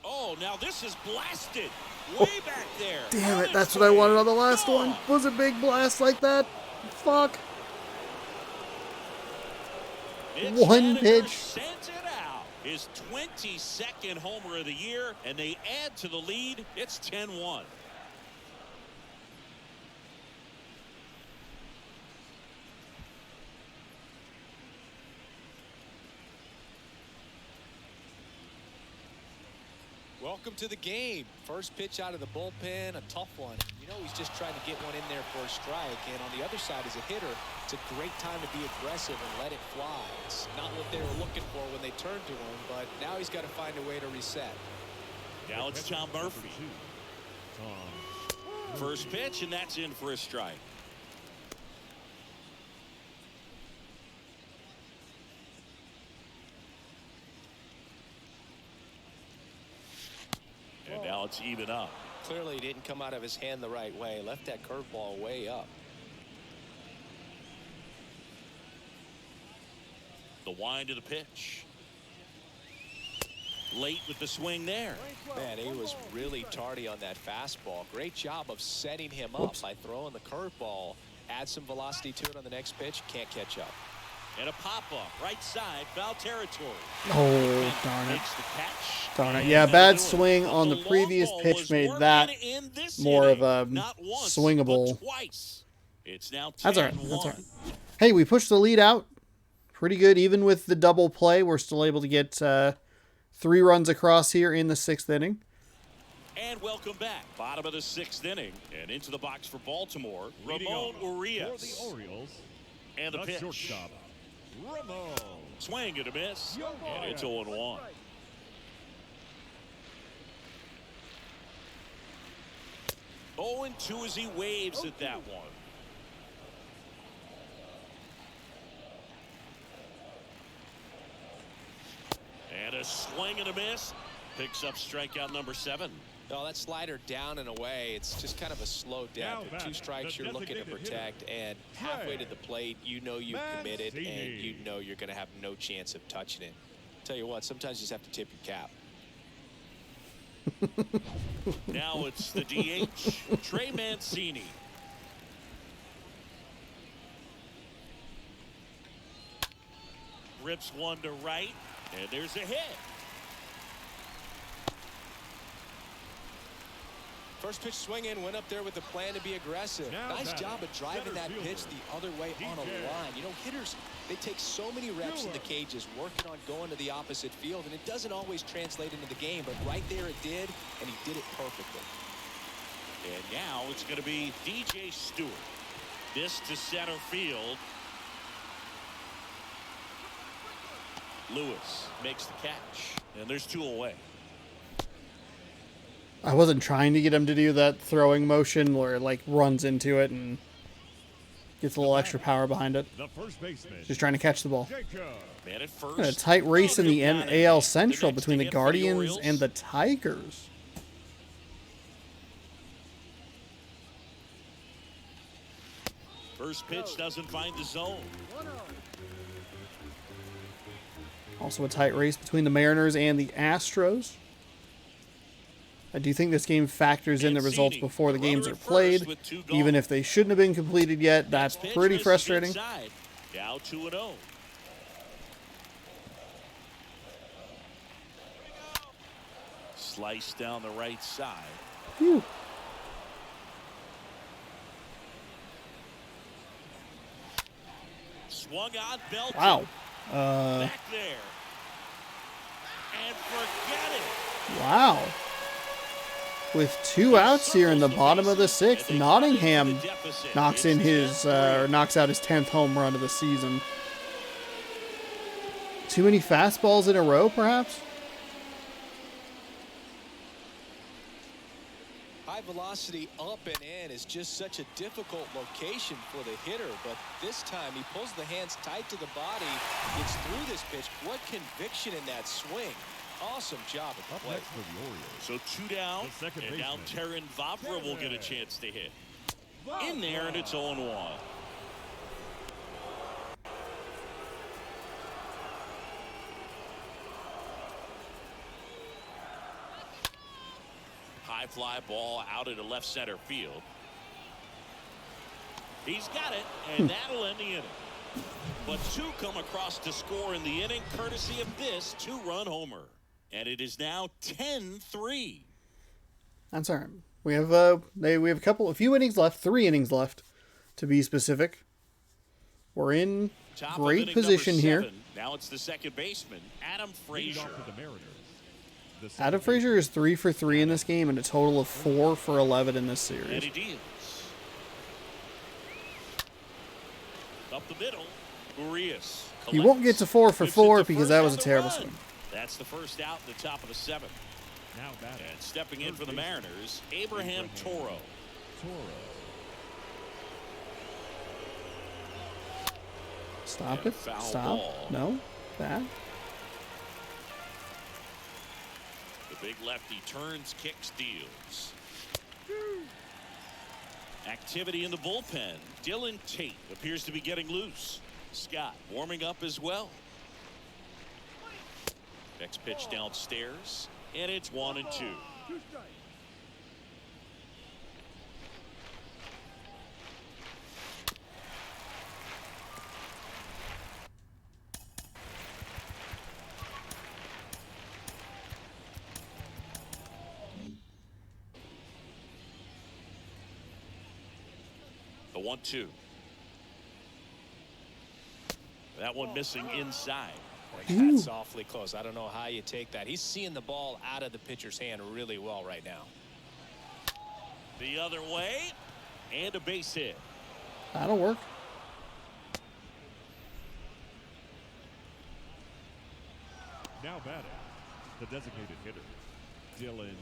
Oh, now this is blasted. Way back there. Damn it, that's what I wanted on the last one. Was a big blast like that. Fuck. Mitch One Haniker pitch. sends it out. His 22nd homer of the year, and they add to the lead. It's 10-1. Welcome to the game. First pitch out of the bullpen, a tough one. You know he's just trying to get one in there for a strike. And on the other side, as a hitter, it's a great time to be aggressive and let it fly. It's not what they were looking for when they turned to him, but now he's got to find a way to reset. Now it's Tom Murphy. First pitch, and that's in for a strike. And now it's even up. Clearly, he didn't come out of his hand the right way. Left that curveball way up. The wind of the pitch. Late with the swing there. Man, he was really tardy on that fastball. Great job of setting him up by throwing the curveball. Add some velocity to it on the next pitch. Can't catch up. And a pop-off, right side, foul territory. Oh, darn it. Makes the catch. Darn it. Yeah, bad swing on the previous pitch made that more of a swingable. It's now 10-1. That's all right. That's all right. Hey, we pushed the lead out pretty good. Even with the double play, we're still able to get 3 runs across here in the 6th inning. And welcome back. Bottom of the 6th inning. And into the box for Baltimore, Ramon Urias. For the Orioles, And the pitch. shortstop, Ramon. Swing and a miss. And it's 0-1. Oh, and 2 as he waves at that one. And a swing and a miss. Picks up strikeout number 7. No, that slider down and away. It's just kind of a slow death. Now 2 strikes the you're looking to designated protect, and halfway to the plate, you know you've committed, and you Mancini. know you're going to have no chance of touching it. Tell you what, sometimes you just have to tip your cap. Now it's the DH, Trey Mancini. Rips one to right, and there's a hit. First pitch swinging, went up there with the plan to be aggressive. Now Nice batting, job of driving center that pitch fielder, the other way on a DJ. line. You know, hitters, they take so many reps in the cages working on going to the opposite field, and it doesn't always translate into the game, but right there it did, and he did it perfectly. And now it's going to be DJ Stewart. This to center field. Lewis makes the catch, and there's 2 away. I wasn't trying to get him to do that throwing motion where it like runs into it and gets a little extra power behind it. The first baseman, Just trying to catch the ball. Jacob. Man at first. A tight race in the Got it. AL Central next between to the hit for Guardians Orioles. and the Tigers. First pitch doesn't find the zone. Also a tight race between the Mariners and the Astros. I do think this game factors in the results before the games are played. Even if they shouldn't have been completed yet, that's Pitch pretty misses frustrating. inside. Now 2-0. Slice down the right side. Phew. Swung on, Belton. Wow. Back there. And forget it. Wow. With 2 outs here in the bottom of the 6th, Nottingham knocks in his knocks out his 10th home run of the season. Too many fastballs in a row, perhaps? High velocity up and in is just such a difficult location for the hitter, but this time he pulls the hands tight to the body, gets through this pitch. What conviction in that swing. Awesome job at the Up plate. next for the Orioles, So 2 down, The second and now baseman. Terran Vavra will get a chance to hit. In there, and it's 0-1. High fly ball out into left center field. He's got it, and that'll end the inning. But 2 come across to score in the inning, courtesy of this 2-run homer. And it is now 10-3. That's all right. We have a few innings left, 3 innings left, to be specific. We're in Top of great inning position number here. 7. Now it's the second baseman, Adam leading Frazier. off for the Mariners. The second Adam Frazier is 3 for 3 in this game and a total of 4 for 11 in this And series. he deals. Up the middle, Urias. He won't get to 4 for Gives it 4 to because first that was a on the terrible run. swing. That's the first out in the top of the 7th. Now batting, And stepping in third for the baseman, Mariners, Abraham Toro. Toro. Stop And it. foul Stop. ball. No. That. The big lefty turns, kicks, deals. Activity in the bullpen. Dylan Tate appears to be getting loose. Scott warming up as well. Next pitch downstairs, and it's 1-2. 2 strikes. The 1-2. That one missing inside. That's awfully close. I don't know how you take that. He's seeing the ball out of the pitcher's hand really well right now. The other way, and a base hit. That'll work. Now batting, the designated hitter, Dylan.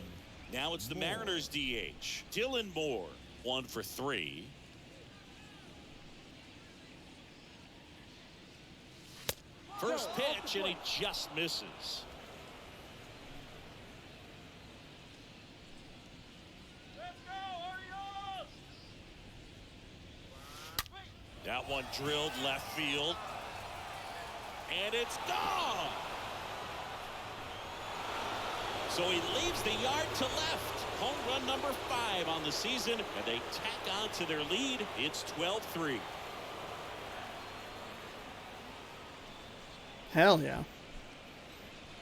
Now it's the Moore. Mariners DH, Dylan Moore, 1 for 3. First pitch, and he just misses. That one drilled left field, and it's gone. So he leaves the yard to left. Home run number 5 on the season, and they tack on to their lead. It's 12-3. Hell yeah.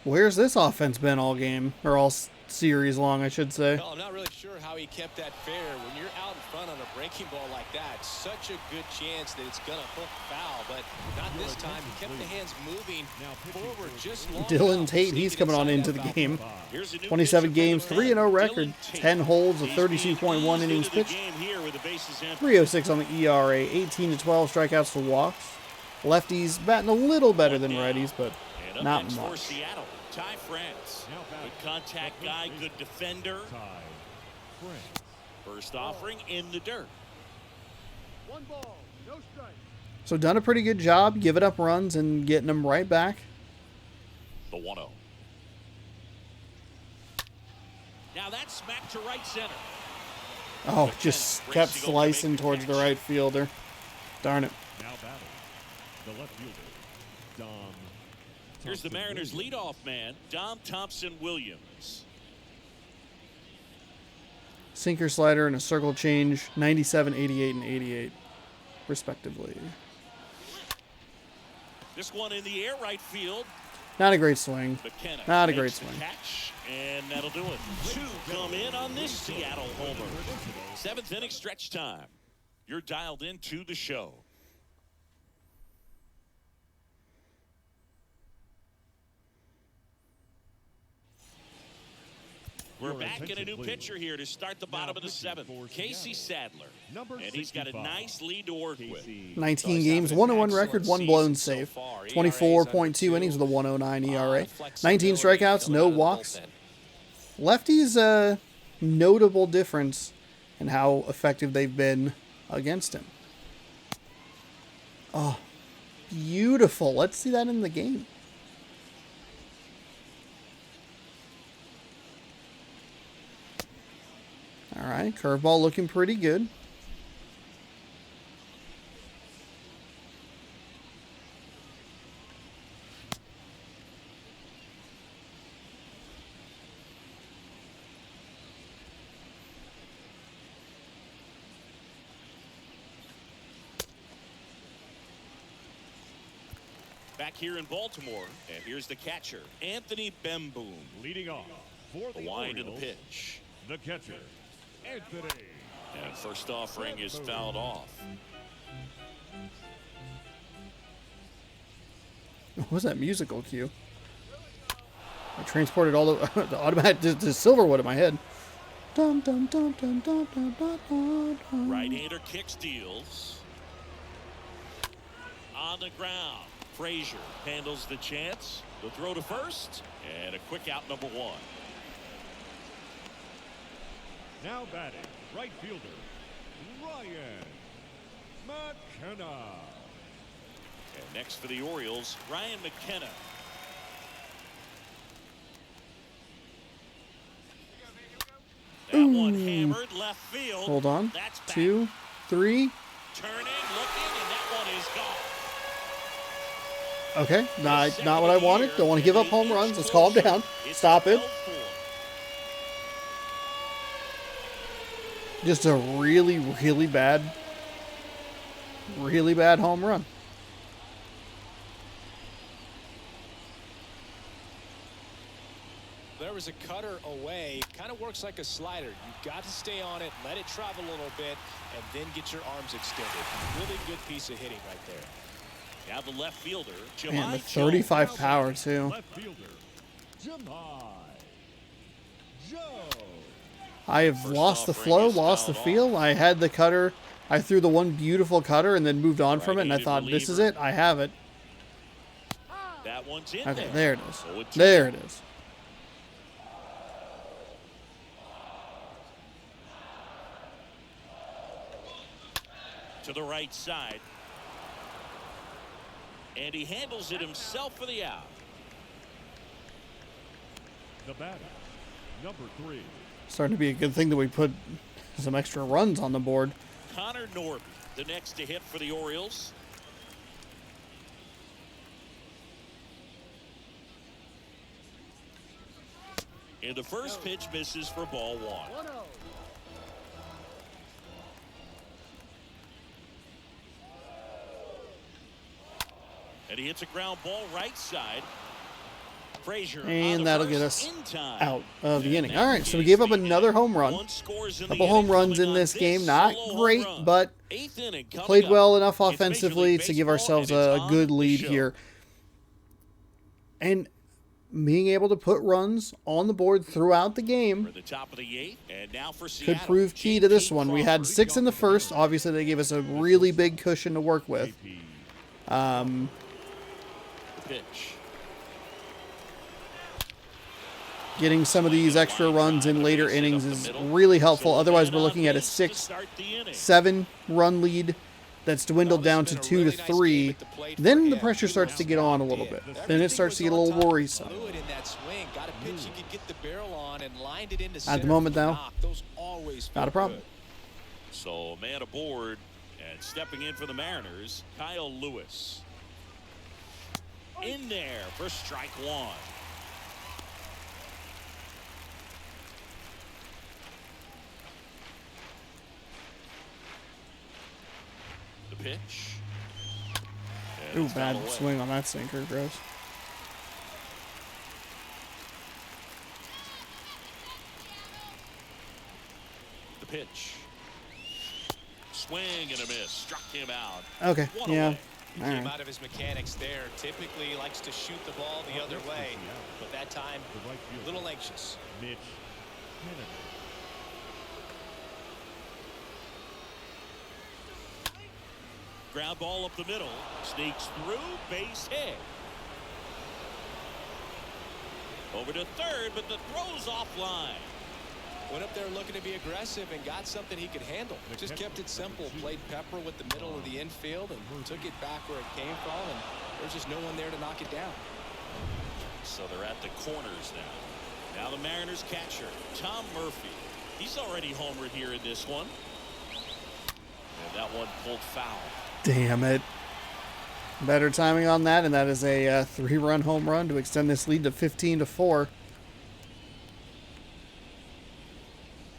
Where's this offense been all game? Or all series long, I should say. Well, I'm not really sure how he kept that fair. When you're out in front on a breaking ball like that, such a good chance that it's going to hook foul, but not this time. He kept the hands moving forward just long Dylan enough. Tate, he's coming on into the game. Here's a new 27 pitcher games, for the 3-0 Reds, record, Dylan Tate. 10 holds of He's being 32.1 eased innings into the pitched. game here with the bases empty. 306 on the ERA, 18 to 12 strikeouts to walks. Lefties batting a little better than righties, but And up not next for much. Seattle, Ty France. Good contact guy, good defender. Ty France. First offering in the dirt. 1 ball, no strikes. So done a pretty good job giving up runs and getting them right back. The 1-0. Now that's smacked to right center. Oh, just kept slicing towards the right fielder. Darn it. Now batting, the left fielder, Dom. Here's the Mariners leadoff man, Dom Thompson-Williams. Sinker, slider, and a circle change, 97, 88, and 88, respectively. This one in the air right field. Not a great swing. Mckenna Not a great makes the swing. catch, and that'll do it. 2 come in on this Seattle homer. 7th inning stretch time. You're dialed into the show. We're back in a new pitcher here to start the bottom of the 7th. Casey Sadler. And he's got a nice lead to work with. 19 games, 101 record, 1 blown save. 24.2 innings with a 109 ERA. 19 strikeouts, no walks. Lefty's a notable difference in how effective they've been against him. Oh, beautiful. Let's see that in the game. All right, curveball looking pretty good. Back here in Baltimore, and here's the catcher, Anthony Bemboom. Leading off for The the wind of the Orioles, pitch. the catcher, Anthony. And first offering is fouled off. What was that musical cue? I transported all the automatic to Silverwood in my head. Dum, dum, dum, dum, dum, dum, dum, dum, dum. Right-hander kick steals. On the ground, Frazier handles the chance. The throw to first, and a quick out number 1. Now batting, right fielder, Ryan Mckenna. And next for the Orioles, Ryan Mckenna. That one hammered left field. Hold on. That's back. 2, 3. Turning, looking, and that one is gone. Okay, not what I wanted. Don't want to give up home runs. Let's calm down. Stop it. Just a really, really bad home run. There was a cutter away. Kind of works like a slider. You've got to stay on it, let it travel a little bit, and then get your arms extended. Really good piece of hitting right there. Now the left fielder, Man, with 35 power, too. Left fielder, Jemai Joe. I have lost the flow, lost the feel. I had the cutter. I threw the one beautiful cutter and then moved on from it, and I thought, this is it. I have it. That one's in Okay, there. there it is. There it is. To the right side. And he handles it himself for the out. The batter, number 3. Starting to be a good thing that we put some extra runs on the board. Connor Norby, the next to hit for the Orioles. And the first pitch misses for ball 1. 1-0. And he hits a ground ball right side. Frazier And that'll get us in time. out of the inning. All right, so we gave up another home run. Couple home runs in this game. Not great, but played well enough offensively to give ourselves a good lead here. And being able to put runs on the board throughout the game For the top of the 8th, and now for could Seattle, prove key to this one. We had 6 in the first. Obviously, they gave us a really big cushion to work with. The pitch. Getting some of these extra runs in later innings is really helpful. Otherwise, we're looking at a 6-7 run lead that's dwindled down to 2 to 3. Then the pressure starts to get on a little bit. Then it starts to get a little worrisome. At the moment, though, not a problem. So man aboard, and stepping in for the Mariners, Kyle Lewis. In there for strike 1. The pitch. And Ooh, it's fouled bad away. swing on that sinker, gross. The pitch. Swing and a miss. Struck him out. Okay, One yeah. away. He All came right. out of his mechanics there. Typically likes to shoot the ball the other way, but that time The right a fielder, little anxious. Mitch Haniker. Ground ball up the middle. Sneaks through. Base hit. Over to third, but the throw's offline. Went up there looking to be aggressive and got something he could handle. Just kept it simple. Played pepper with the middle of the infield and took it back where it came from, and there's just no one there to knock it down. So they're at the corners now. Now the Mariners catcher, Tom Murphy. He's already homered here in this one. And that one pulled foul. Damn it. Better timing on that, and that is a 3-run home run to extend this lead to 15 to 4.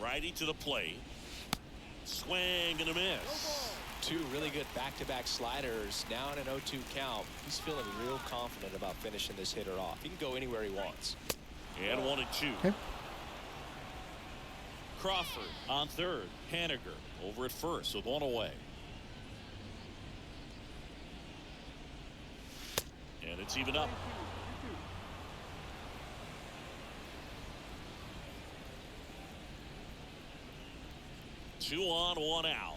Righty to the plate. Swing and a miss. 2 really good back-to-back sliders. Now in an 0-2 count. He's feeling real confident about finishing this hitter off. He can go anywhere he wants. And 1-2. Okay. Crawford on third. Haniker over at first with 1 away. And it's even up. Two on, 1 out.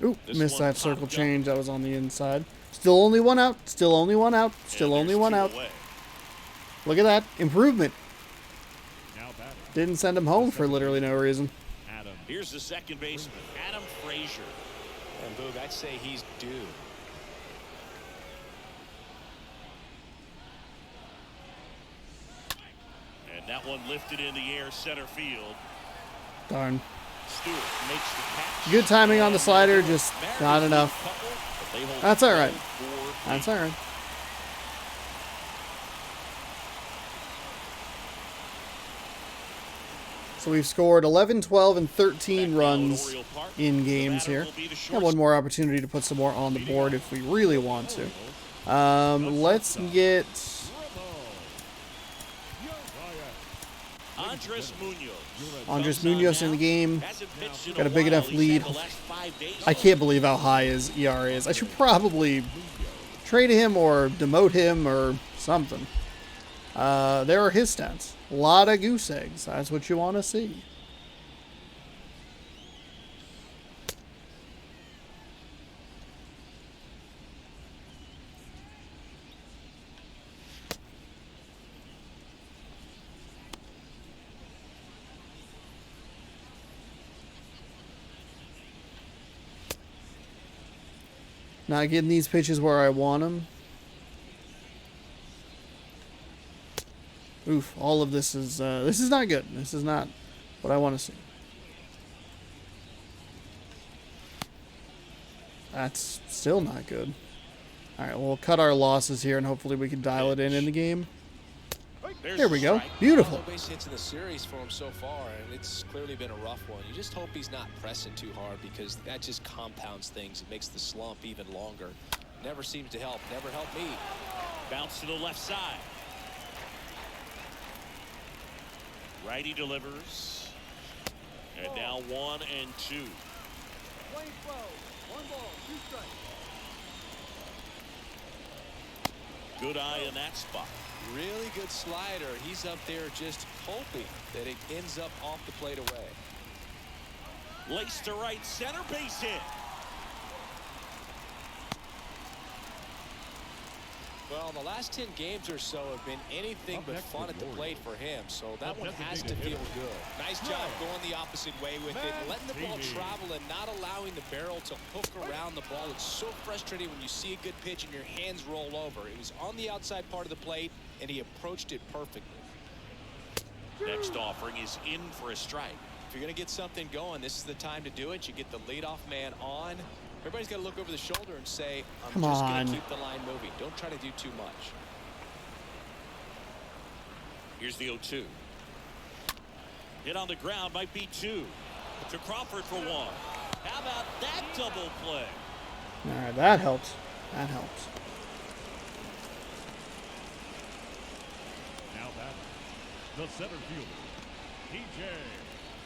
Ooh, This missed one that circle popped up. change. That was on the inside. Still only 1 out. Still only 1 out. Still And only there's 1 2 out. away. Look at that. Improvement. Now batting, Didn't send him home for literally no reason. Adam Here's the second baseman, Adam Frazier. And Boog, I'd say he's due. And that one lifted in the air center field. Darn. Stewart makes the catch. Good timing on the slider, just not enough. Couple, but they hold That's all right. 12-4 That's all right. So we've scored 11, 12, and 13 runs in games here. Got one more opportunity to put some more on the board if we really want to. Let's get Andres Munoz in the game. Got a big enough lead. I can't believe how high his ERA is. I should probably trade him or demote him or something. There are his stats. A lot of goose eggs. That's what you want to see. Not getting these pitches where I want them. Oof, all of this is not good. This is not what I want to see. That's still not good. All right, we'll cut our losses here, and hopefully we can dial it in the game. There we go. Beautiful. Base hits in the series for him so far, and it's clearly been a rough one. You just hope he's not pressing too hard, because that just compounds things. It makes the slump even longer. Never seems to help. Never helped me. Bounce to the left side. Righty delivers. And now 1-2. Playing 12. 1 ball, 2 strikes. Good eye in that spot. Really good slider. He's up there just hoping that it ends up off the plate away. Lace to right center, base hit. Well, the last 10 games or so have been anything but fun at the plate for him, so that one has to feel good. Nice job going the opposite way with it, letting the ball travel and not allowing the barrel to hook around the ball. It's so frustrating when you see a good pitch and your hands roll over. It was on the outside part of the plate, and he approached it perfectly. Next offering is in for a strike. If you're going to get something going, this is the time to do it. You get the leadoff man on. Everybody's got to look over the shoulder and say, I'm just going to keep the line moving. Don't try to do too much. Here's the 0-2. Hit on the ground, might be 2. To Crawford for 1. How about that double play? All right, that helps. That helps. Now that the center fielder, DJ.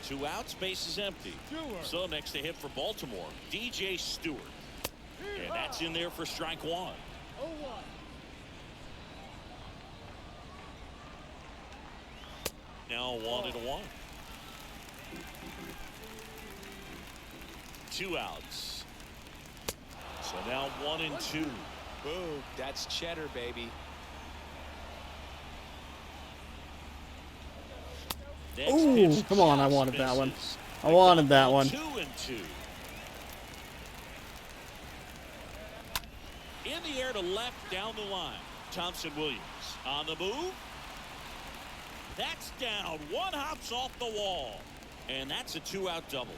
2 outs, base is empty. So next to hit for Baltimore, DJ Stewart. And that's in there for strike 1. 0-1. Now 1-1. 2 outs. So now 1-2. Boom, that's cheddar, baby. Ooh, come on, I wanted that one. I wanted that one. 2-2. In the air to left, down the line. Thompson Williams on the move. That's down. One hops off the wall. And that's a 2-out double.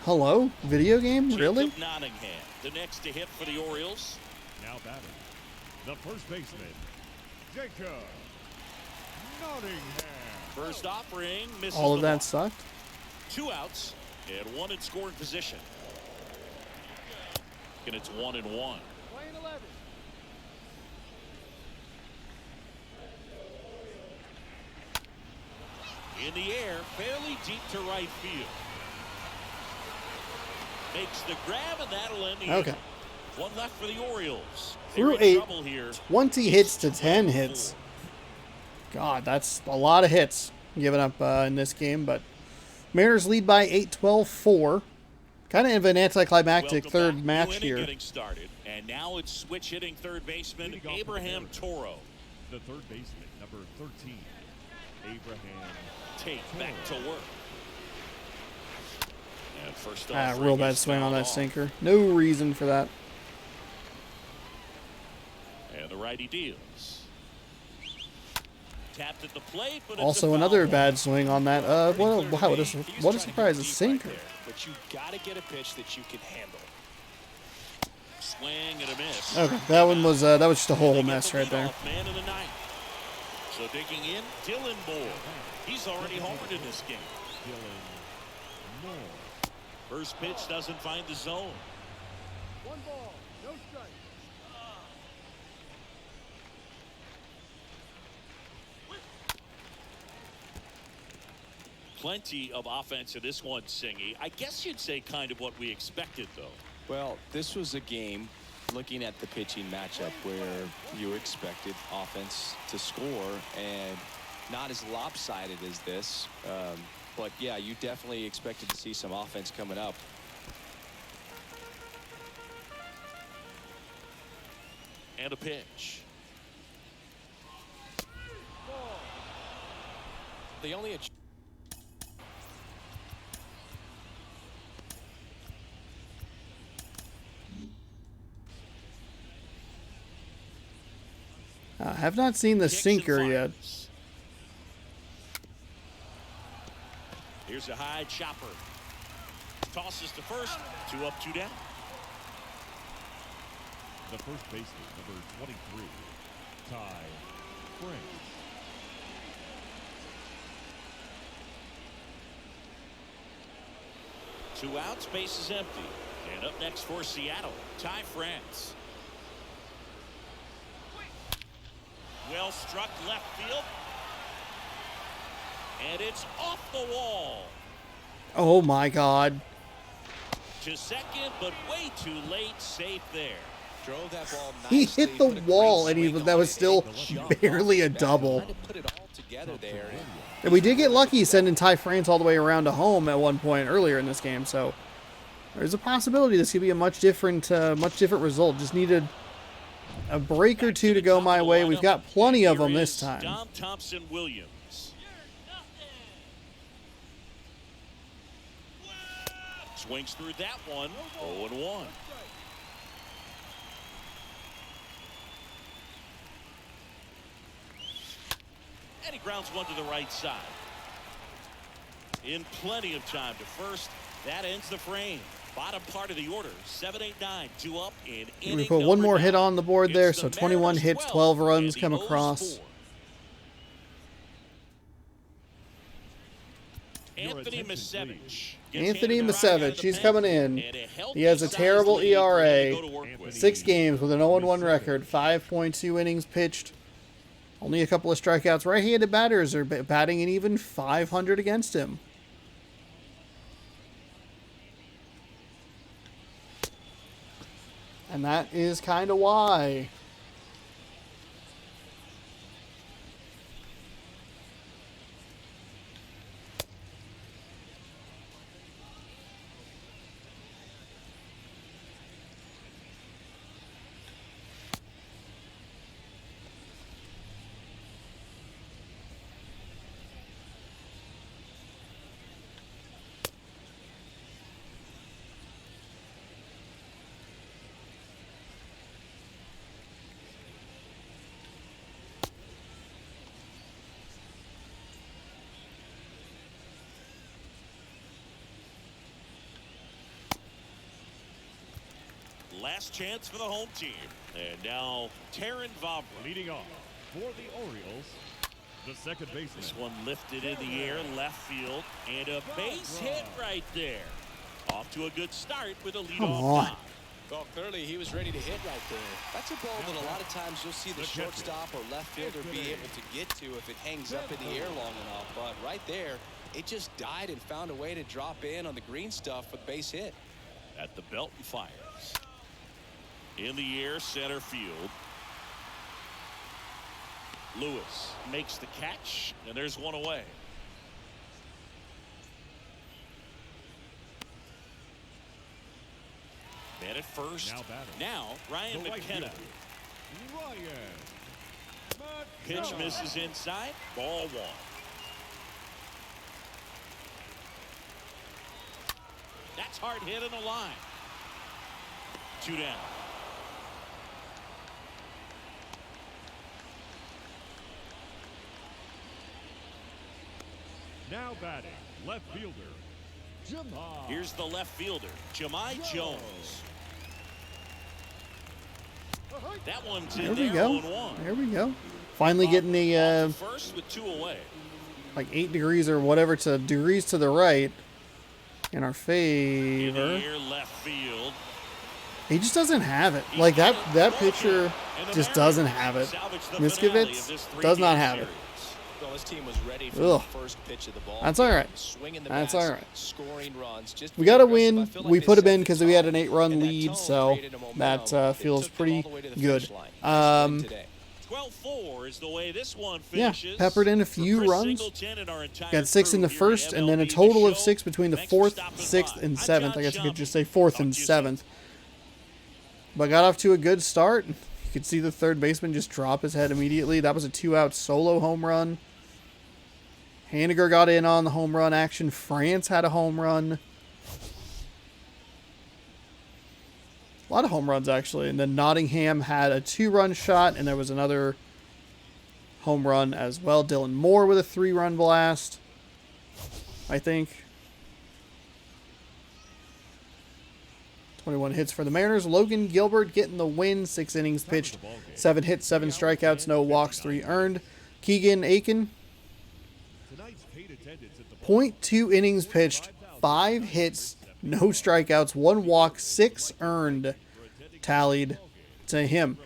Hello? Video game? Really? Jacob Nottingham, the next to hit for the Orioles. Now batting, the first baseman, Jacob Nottingham. First offering, misses All of the that mark. sucked? 2 outs and 1 in scoring position. And it's 1-1. Playing 11. In the air, fairly deep to right field. Makes the grab, and that'll end the Okay. inning. 1 left for the Orioles. Through They're in 8, trouble here. 20 hits to 10 hits. God, that's a lot of hits given up in this game, but Mariners lead by 8-12-4. Kind of an anticlimactic third match here. Getting started, and now it's switch hitting third baseman Abraham Toro. The third baseman, number 13, Abraham. Take back to work. And first off, Real bad swing on that sinker. No reason for that. And the righty deals. Tapped at the plate, but Also another bad swing on that. Well, wow, what a surprise, a sinker. But you got to get a pitch that you can handle. Swing and a miss. Okay, that one was that was just a whole mess right there. Man in the ninth. So digging in, Dylan Moore. He's already homered in this game. Dylan Moore. First pitch doesn't find the zone. 1 ball, no strike. Plenty of offense in this one, Singy. I guess you'd say kind of what we expected, though. Well, this was a game, looking at the pitching matchup, where you expected offense to score, and not as lopsided as this. But yeah, you definitely expected to see some offense coming up. And a pitch. They only I have not seen the sinker yet. Here's a high chopper. Tosses to first. 2 up, 2 down. The first baseman, number 23, Ty Frazier. 2 outs, base is empty. And up next for Seattle, Ty France. Well struck left field. And it's off the wall. Oh my God. To second, but way too late. Safe there. drove that ball He nicely, hit the put a great wall, and swing that on was it, still and jumped barely a off the bat. double. Tried to put it all together there. And we did get lucky sending Ty France all the way around to home at one point earlier in this game, so there's a possibility this could be a much different result. Just needed a break or two to go my way. We've got plenty of them this time. Dom Thompson Williams. Swings through that one. 0-1. And he grounds one to the right side. In plenty of time to first. That ends the frame. Bottom part of the order. 7, 8, 9. 2 up in inning. We put one more hit 9. on the board It's there, the so 21 Mariners hits, 12 runs and the come O's across. 4. Anthony Misevich. Anthony Misevich, he's coming in. He has a terrible ERA. 6 games with an 0-1 record, 5.2 innings pitched. Only a couple of strikeouts. Right-handed batters are batting an even 500 against him. And that is kind of why. Last chance for the home team. And now Taron Vavra. Leading off for the Orioles, the second baseman. This one lifted in the air, left field, and a base hit right there. Off to a good start with a leadoff knock. Well, clearly he was ready to hit right there. That's a ball that a lot of times you'll see the shortstop or left fielder be able to get to if it hangs up in the air long enough. But right there, it just died and found a way to drop in on the green stuff with base hit. At the belt and fires. In the air, center field. Lewis makes the catch, and there's one away. Man at first. Now Ryan McKenna. Pitch misses inside. Ball 1. That's hard hit in the line. 2 down. Now batting, left fielder, Jemai. Here's the left fielder, Jemai Jones. Uh-huh. That one's There in we there, go. 1-1. There we go. Finally getting the Off to first with 2 away. like 8 degrees or whatever to degrees to the right in our In favor. the air, left field. He just doesn't have it. Like that pitcher just doesn't have it. Miskovitz does not have it. Well, his team was ready for Ugh. the first pitch of the ball. That's all right. Swinging the That's bats, all right. Scoring runs. Just We got to aggressive. I win. feel like We they put him set in the because we had an tone, 8-run and that lead, tone so created a momentum. that It feels took them all pretty the way to the good. finish line. Nice win today. 12-4 is the way this one Yeah, finishes. peppered in a For few Chris runs. Singleton and our entire Got 6 in the crew here at first, and then a MLB total The of 6 Show. between the Thanks for 4th, stopping 6th, by. and I'm 7th. John I guess you could Schumpy. just say 4th Talk and to you soon. 7th. But got off to a good start. You could see the third baseman just drop his head immediately. That was a 2-out solo home run. Haniker got in on the home run action. France had a home run. A lot of home runs, actually. And then Nottingham had a 2-run shot, and there was another home run as well. Dylan Moore with a 3-run blast, I think. 21 hits for the Mariners. Logan Gilbert getting the win. 6 innings pitched, 7 hits, 7 strikeouts, no walks, 3 earned. Keegan Aiken, Tonight's paid attendance at the .2 innings pitched, 5 hits, no strikeouts, 1 walk, 6 earned, tallied to him.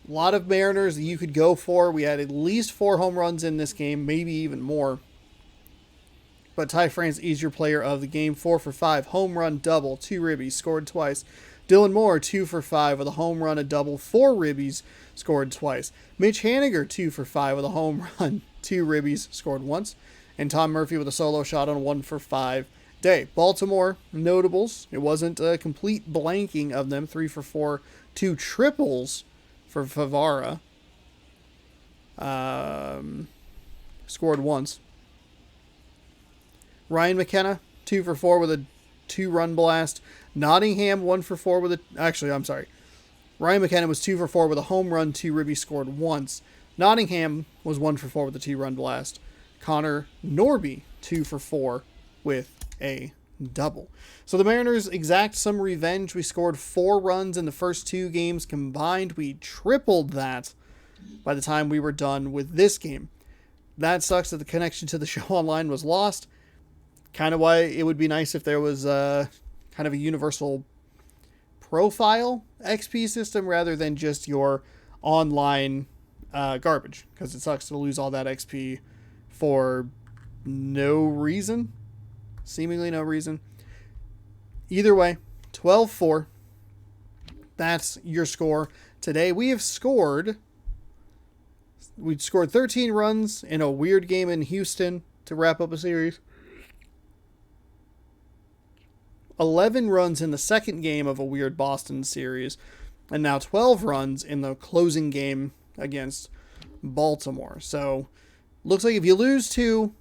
A lot of Mariners that you could go for. We had at least 4 home runs in this game, maybe even more. But Ty France is your player of the game. 4 for 5, home run, double, 2 ribbies, scored twice. Dylan Moore, 2 for 5 with a home run, a double, 4 ribbies, scored twice. Mitch Haniker, 2 for 5 with a home run, 2 ribbies, scored once. And Tom Murphy with a solo shot on 1 for 5 day. Baltimore, notables. It wasn't a complete blanking of them. 3 for 4, 2 triples for Favara. Scored once. Ryan Mckenna, 2 for 4 with a 2-run blast. Nottingham, 1 for 4 with a... Actually, I'm sorry. Ryan Mckenna was 2 for 4 with a home run, 2 ribbies, scored once. Nottingham was 1 for 4 with a 2-run blast. Connor Norby, 2 for 4 with a double. So the Mariners exact some revenge. We scored 4 runs in the first 2 games combined. We tripled that by the time we were done with this game. That sucks that the connection to the show online was lost. Kind of why it would be nice if there was kind of a universal profile XP system rather than just your online garbage, because it sucks to lose all that XP for no reason, seemingly no reason. Either way, 12-4. That's your score today. We scored 13 runs in a weird game in Houston to wrap up a series. 11 runs in the second game of a weird Boston series, and now 12 runs in the closing game against Baltimore. So, looks like if you lose 2,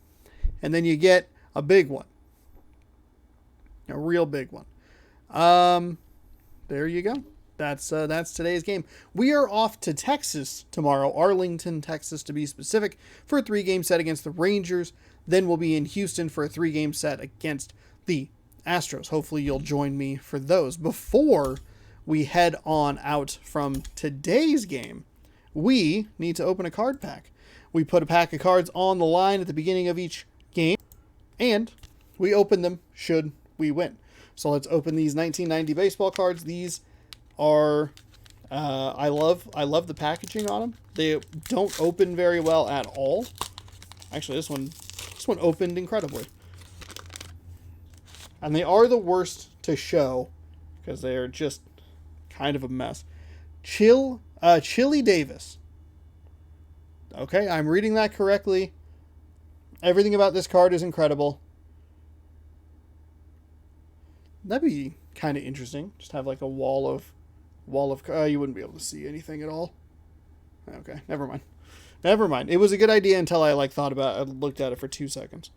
and then you get a big one, a real big one. There you go. That's today's game. We are off to Texas tomorrow, Arlington, Texas to be specific, for a 3-game set against the Rangers. Then we'll be in Houston for a 3-game set against the Astros. Hopefully you'll join me for those. Before we head on out from today's game, we need to open a card pack. We put a pack of cards on the line at the beginning of each game, and we open them should we win. So let's open these 1990 baseball cards. These are I love the packaging on them. They don't open very well at all. Actually, this one opened incredibly. And they are the worst to show because they are just kind of a mess. Chili Davis. Okay, I'm reading that correctly. Everything about this card is incredible. That'd be kind of interesting. Just have like a wall of you wouldn't be able to see anything at all. Okay, never mind. It was a good idea until I looked at it for 2 seconds.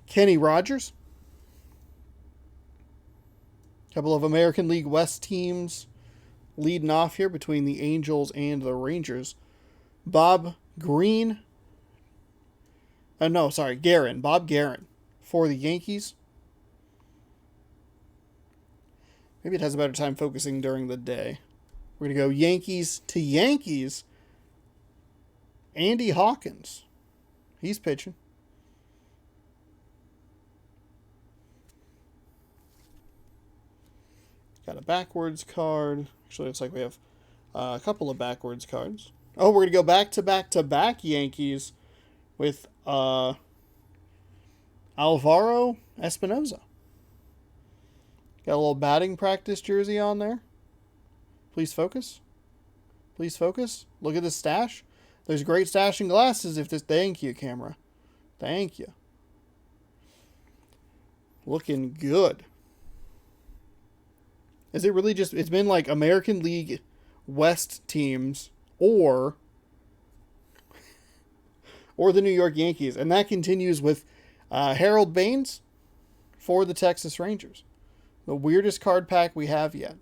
Kenny Rogers. Couple of American League West teams leading off here between the Angels and the Rangers. Bob Guerin. Bob Guerin for the Yankees. Maybe it has a better time focusing during the day. We're going to go Yankees to Yankees. Andy Hawkins. He's pitching. Got a backwards card. Actually, looks like we have a couple of backwards cards. Oh, we're going to go back-to-back-to-back Yankees with Alvaro Espinoza. Got a little batting practice jersey on there. Please focus. Please focus. Look at this stash. There's great stash and glasses if this... Thank you, camera. Thank you. Looking good. Is it really just... It's been like American League West teams or the New York Yankees. And that continues with Harold Baines for the Texas Rangers. The weirdest card pack we have yet.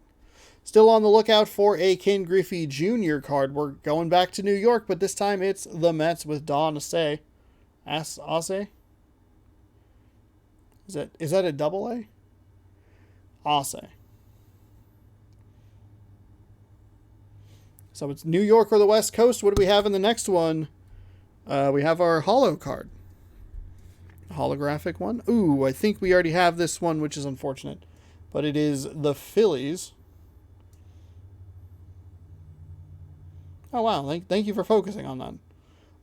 Still on the lookout for a Ken Griffey Jr. card. We're going back to New York, but this time it's the Mets with Don Ace. Ace? Is that a double A? Ace. So it's New York or the West Coast. What do we have in the next one? We have our holo card. A holographic one. Ooh, I think we already have this one, which is unfortunate. But it is the Phillies. Oh, wow. Thank you for focusing on that.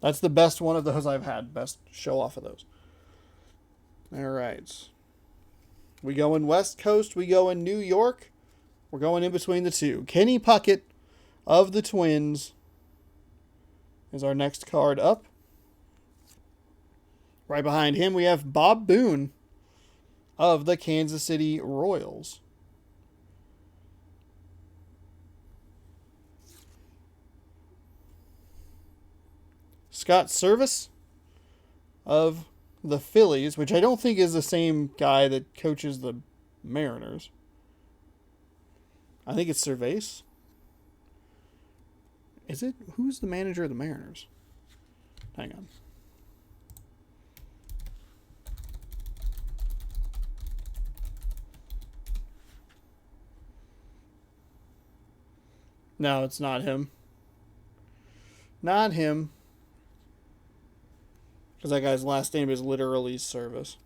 That's the best one of those I've had. Best show off of those. All right. We go in West Coast. We go in New York. We're going in between the two. Kenny Puckett of the Twins is our next card up. Right behind him, we have Bob Boone of the Kansas City Royals. Scott Service of the Phillies, which I don't think is the same guy that coaches the Mariners. I think it's Cervase. Is it? Who's the manager of the Mariners? Hang on. No, it's not him. Not him. Because that guy's last name is literally Service.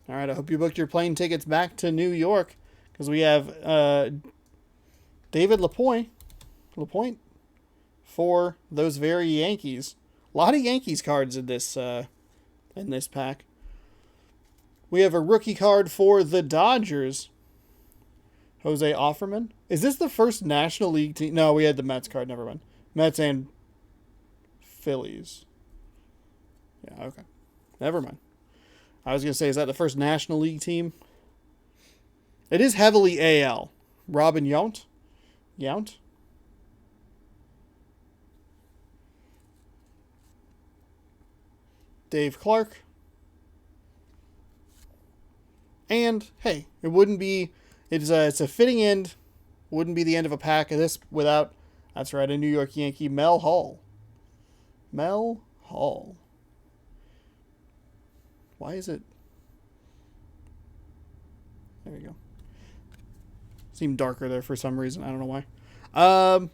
All right, I hope you booked your plane tickets back to New York, because we have David Lapointe for those very Yankees. A lot of Yankees cards in this pack. We have a rookie card for the Dodgers. Jose Offerman. Is this the first National League team? No, we had the Mets card. Never mind. Mets and Phillies. Yeah, okay. Never mind. I was going to say, is that the first National League team? It is heavily AL. Robin Yount. Dave Clark. And, hey, it wouldn't be... It's a fitting end. Wouldn't be the end of a pack of this without... That's right, a New York Yankee, Mel Hall. Mel Hall. Why is it... There you go. Seemed darker there for some reason. I don't know why.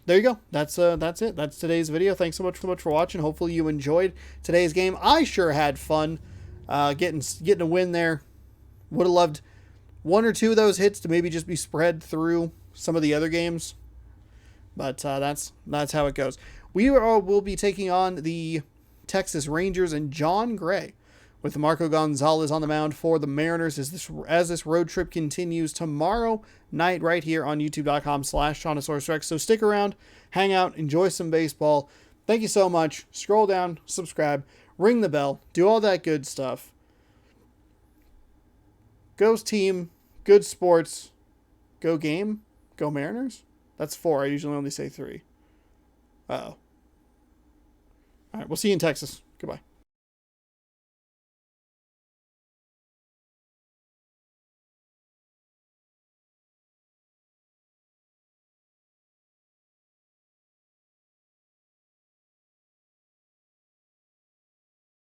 There you go. That's it. That's today's video. Thanks so much for watching. Hopefully you enjoyed today's game. I sure had fun getting a win there. Would have loved one or two of those hits to maybe just be spread through some of the other games. But that's how it goes. Will be taking on the Texas Rangers and John Gray, with Marco Gonzalez on the mound for the Mariners as this road trip continues tomorrow night right here on youtube.com/ChontosaurusRex. So stick around, hang out, enjoy some baseball. Thank you so much. Scroll down, subscribe, ring the bell, do all that good stuff. Go team, good sports, go game, go Mariners. That's 4. I usually only say 3. Uh-oh. All right, we'll see you in Texas. Goodbye.